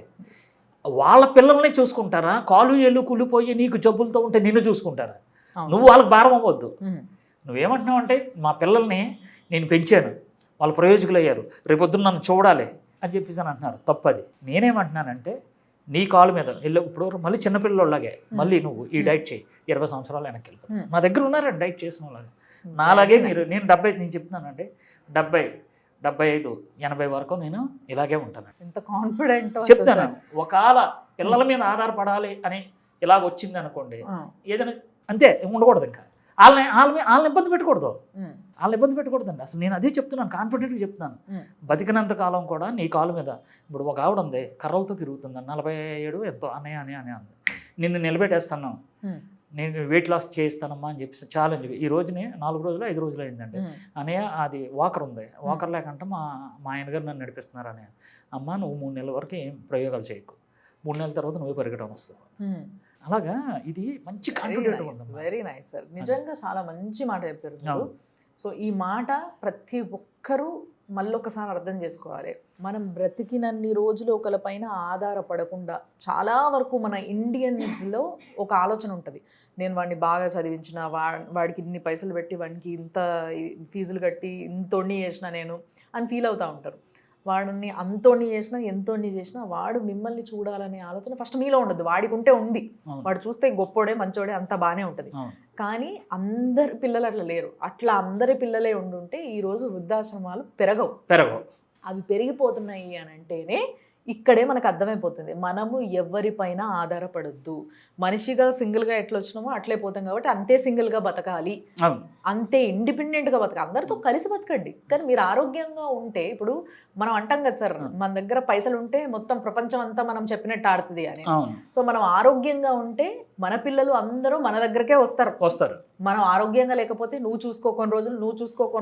వాళ్ళ పిల్లల్ని చూసుకుంటారా? కాలు ఏళ్ళు కూలిపోయి నీకు జబ్బులతో ఉంటే నిన్ను చూసుకుంటారా? నువ్వు వాళ్ళకి భారం అవ్వద్దు. నువ్వేమంటున్నావు అంటే మా పిల్లల్ని నేను పెంచాను, వాళ్ళు ప్రయోజకులు అయ్యారు, రేపొద్దున నన్ను చూడాలి అని చెప్పేసి అని అంటున్నారు. తప్పది. నేనేమంటున్నానంటే నీ కాలు మీద ఇప్పుడు మళ్ళీ చిన్నపిల్లలాగే మళ్ళీ నువ్వు ఈ డైట్ చేయి, 20 సంవత్సరాలు వెనక్కి వెళ్ళిపోతావు. నా దగ్గర ఉన్నారండి డైట్ చేసిన వాళ్ళగా, నాలాగే మీరు. నేను 70 నేను చెప్తున్నానంటే 70, 75, 80 వరకు నేను ఇలాగే ఉంటాను. ఎంత కాన్ఫిడెంట్ చెప్తాను. ఒకవేళ పిల్లల మీద ఆధారపడాలి అని ఇలాగ వచ్చింది అనుకోండి, ఏదైనా అంతే ఉండకూడదు. ఇంకా వాళ్ళని ఇబ్బంది పెట్టకూడదు, అండి. అసలు నేను అదే చెప్తున్నాను, కాన్ఫిడెంట్గా చెప్తున్నాను. బతికినంత కాలం కూడా నీ కాలు మీద. ఇప్పుడు ఒక ఆవిడ ఉంది, కర్రలతో తిరుగుతుంది, 47 ఎంతో అనే అంది. నిన్ను నిలబెట్టేస్తాను, నేను వెయిట్ లాస్ చేయిస్తానమ్మా అని చెప్పి ఛాలెంజ్. ఈ రోజుని 4 రోజులు 5 రోజులు అయిందండి. అనయ్య అది వాకర్ ఉంది, వాకర్ లేకంటే మా ఆయన గారు నన్ను నడిపిస్తున్నారు. అనే అమ్మ నువ్వు 3 నెలల వరకు ఏం ప్రయోగాలు చేయకు, 3 నెలల తర్వాత నువ్వే పరిగెట్టడం వస్తుంది. అలాగా ఇది మంచి కాన్ఫిడెంట్ ఉంది. వెరీ నైస్ సార్, నిజంగా చాలా మంచి మాట చెప్పారు మీరు. సో ఈ మాట ప్రతి ఒక్కరూ మళ్ళొకసారి అర్థం చేసుకోవాలి. మనం బ్రతికినన్ని రోజులు ఒకరిపైన ఆధారపడకుండా, చాలా వరకు మన ఇండియన్స్లో ఒక ఆలోచన ఉంటుంది, నేను వాడిని బాగా చదివించిన, వాడికి ఇన్ని పైసలు పెట్టి వాడికి ఇంత ఫీజులు కట్టి ఇంత చేసిన నేను అని ఫీల్ అవుతూ ఉంటారు. వాడిని అంతోని చేసినా ఎంతోని చేసినా వాడు మిమ్మల్ని చూడాలనే ఆలోచన ఫస్ట్ మీలో ఉండదు, వాడికి ఉంటే ఉంది. వాడు చూస్తే గొప్పోడే మంచోడే అంత బాగానే ఉంటుంది. కానీ అందరి పిల్లలు అట్లా లేరు. అట్లా అందరి పిల్లలే ఉండుంటే ఈరోజు వృద్ధాశ్రమాలు పెరగవు. అవి పెరిగిపోతున్నాయి అని అంటేనే ఇక్కడే మనకు అర్థమైపోతుంది, మనము ఎవరిపైన ఆధారపడొద్దు. మనిషిగా సింగిల్గా ఎట్లా వచ్చినామో అట్లే పోతాం కాబట్టి అంతే సింగిల్గా బతకాలి, అంతే ఇండిపెండెంట్గా బతకాలి. అందరితో కలిసి బతకండి. కానీ మీరు ఆరోగ్యంగా ఉంటే, ఇప్పుడు మనం అంటాం కదా సార్, మన దగ్గర పైసలు ఉంటే మొత్తం ప్రపంచం అంతా మనం చెప్పినట్టు ఆడుతుంది అని. సో మనం ఆరోగ్యంగా ఉంటే మన పిల్లలు అందరూ మన దగ్గరకే వస్తారు. మనం ఆరోగ్యంగా లేకపోతే నువ్వు చూసుకోకొన్ని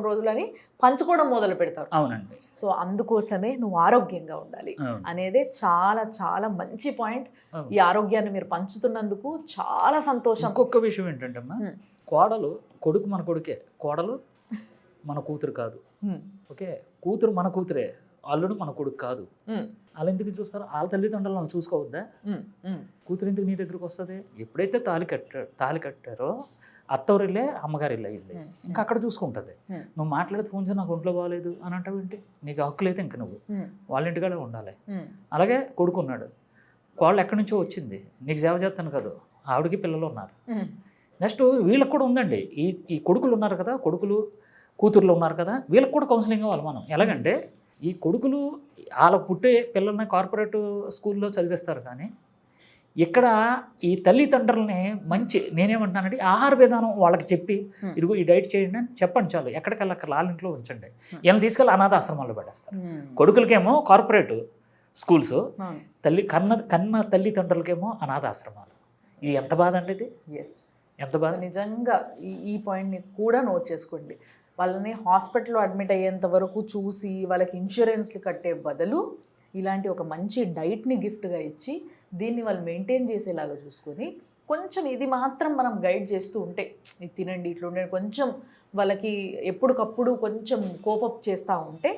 రోజులు అని పంచుకోవడం మొదలు పెడతారు. అవునండి. సో అందుకోసమే నువ్వు ఆరోగ్యంగా ఉండాలి అనేదే చాలా చాలా మంచి పాయింట్. ఈ ఆరోగ్యాన్ని మీరు పంచుతున్నందుకు చాలా సంతోషం. ఇంకొక విషయం ఏంటంటే అమ్మా, కొడుకు మన కొడుకే, కోడలు మన కూతురు కాదు. ఓకే, కూతురు మన కూతురే, అల్లుడు మన కొడుకు కాదు. వాళ్ళు ఎందుకు చూస్తారు? వాళ్ళ తల్లిదండ్రులు వాళ్ళు చూసుకోవద్దా? కూతురు ఎందుకు నీ దగ్గరకు వస్తుంది? ఎప్పుడైతే తాళి కట్టారో అత్తవారిల్లే అమ్మగారిల్లే అయింది, ఇంకా అక్కడ చూసుకుంటుంది. నువ్వు మాట్లాడితే ఫోన్ చేసి నాకు ఒంట్లో బాగాలేదు అని అంటావు ఏంటి? నీకు హక్కు లేదు, ఇంక నువ్వు వాళ్ళ ఇంటికాడే ఉండాలి. అలాగే కొడుకున్నాడు, కోళ్ళు ఎక్కడి నుంచో వచ్చింది, నీకు సేవ చేస్తాను కదా, ఆవిడకి పిల్లలు ఉన్నారు. నెక్స్ట్ వీళ్ళకి కూడా ఉందండి, ఈ కొడుకులు ఉన్నారు కదా, కూతుర్లు ఉన్నారు కదా, వీళ్ళకి కూడా కౌన్సిలింగ్ ఇవ్వాలి మనం. ఎలాగంటే ఈ కొడుకులు వాళ్ళ పుట్టే పిల్లల్ని కార్పొరేట్ స్కూల్లో చదివిస్తారు, కానీ ఇక్కడ ఈ తల్లిదండ్రులని నేనేమంటున్నానంటే ఆహార విధానం వాళ్ళకి చెప్పి, ఇదిగో ఈ డైట్ చేయండి అని చెప్పండి చాలు. ఎక్కడికెళ్ళి అక్కడ వాళ్ళ ఇంట్లో ఉంచండి. వీళ్ళని తీసుకెళ్ళి అనాథ ఆశ్రమాల్లో పెట్టేస్తారు. కొడుకులకేమో కార్పొరేట్ స్కూల్స్, కన్న తల్లిదండ్రులకేమో అనాథ ఆశ్రమాలు. ఇది ఎంత బాధ అండి, ఇది ఎంత బాధ. నిజంగా ఈ పాయింట్ని కూడా నోట్ చేసుకోండి. వాళ్ళని హాస్పిటల్లో అడ్మిట్ అయ్యేంత వరకు చూసి వాళ్ళకి ఇన్సూరెన్స్లు కట్టే బదులు ఇలాంటి ఒక మంచి డైట్ని గిఫ్ట్గా ఇచ్చి దీన్ని వాళ్ళు మెయింటైన్ చేసేలాగా చూసుకొని కొంచెం ఇది మాత్రం మనం గైడ్ చేస్తూ ఉంటే, ఇది తినండి ఇట్లా ఉండండి, కొంచెం వాళ్ళకి ఎప్పటికప్పుడు కొంచెం కోపప్ చేస్తూ ఉంటే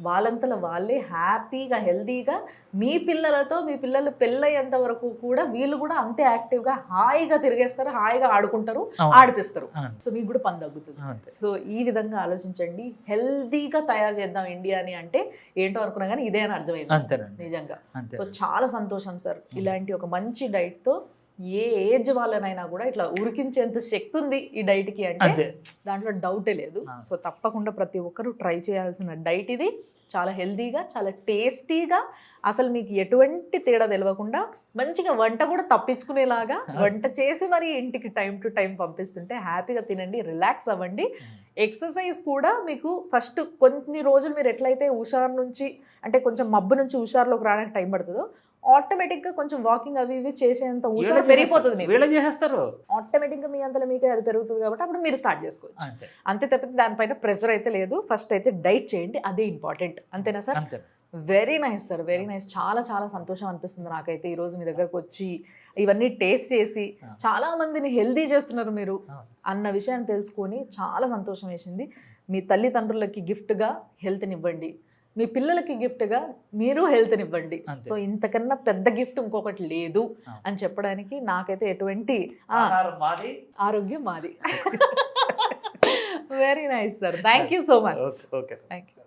వాళ్ళంతలో వాళ్ళే హ్యాపీగా హెల్తీగా మీ పిల్లలు పెళ్ళయ్యేంత వరకు కూడా వీళ్ళు కూడా అంతే యాక్టివ్గా హాయిగా తిరిగేస్తారు, హాయిగా ఆడుకుంటారు, ఆడిపిస్తారు. సో మీకు కూడా పని తగ్గుతుంది. సో ఈ విధంగా ఆలోచించండి. హెల్తీగా తయారు చేద్దాం ఇండియాని అంటే ఏంటో అనుకున్నా కానీ ఇదే అని అర్థమైంది నిజంగా. సో చాలా సంతోషం సార్, ఇలాంటి ఒక మంచి డైట్తో ఏ ఏజ్ వాళ్ళనైనా కూడా ఇట్లా ఉరికించేంత శక్తి ఉంది ఈ డైట్కి అంటే దాంట్లో డౌటే లేదు. సో తప్పకుండా ప్రతి ఒక్కరూ ట్రై చేయాల్సిన డైట్ ఇది. చాలా హెల్తీగా, చాలా టేస్టీగా, అసలు మీకు ఎటువంటి తేడా తెలియకుండా మంచిగా వంట కూడా తప్పించుకునేలాగా వంట చేసి మరి ఇంటికి టైం టు టైం పంపిస్తుంటే హ్యాపీగా తినండి, రిలాక్స్ అవ్వండి. ఎక్సర్సైజ్ కూడా మీకు ఫస్ట్ కొన్ని రోజులు మీరు ఎట్లయితే హుషారు నుంచి అంటే కొంచెం మబ్బు నుంచి హుషారులోకి రావడానికి టైం పడుతుందో ఆటోమేటిక్గా కొంచెం వాకింగ్ అవి ఇవి చేసేంత హుషారు పెరిగిపోతుంది. ఆటోమేటిక్గా మీ అంతలో మీకే అది పెరుగుతుంది కాబట్టి అప్పుడు మీరు స్టార్ట్ చేసుకోవచ్చు. అంతే తప్పితే దానిపైన ప్రెషర్ అయితే లేదు. ఫస్ట్ అయితే డైట్ చేయండి, అదే ఇంపార్టెంట్. అంతేనా sir? Very nice sir, very nice. చాలా చాలా సంతోషం అనిపిస్తుంది నాకైతే ఈరోజు మీ దగ్గరకు వచ్చి ఇవన్నీ టేస్ట్ చేసి చాలా మందిని హెల్దీ చేస్తున్నారు మీరు అన్న విషయాన్ని తెలుసుకొని చాలా సంతోషం వేసింది. మీ తల్లిదండ్రులకి గిఫ్ట్గా హెల్త్నివ్వండి, మీ పిల్లలకి గిఫ్ట్గా మీరు హెల్త్నివ్వండి. సో ఇంతకన్నా పెద్ద గిఫ్ట్ ఇంకొకటి లేదు అని చెప్పడానికి నాకైతే ఎటువంటి ఆరోగ్యం మాది. Very nice sir, thank you so much. Okay, thank you.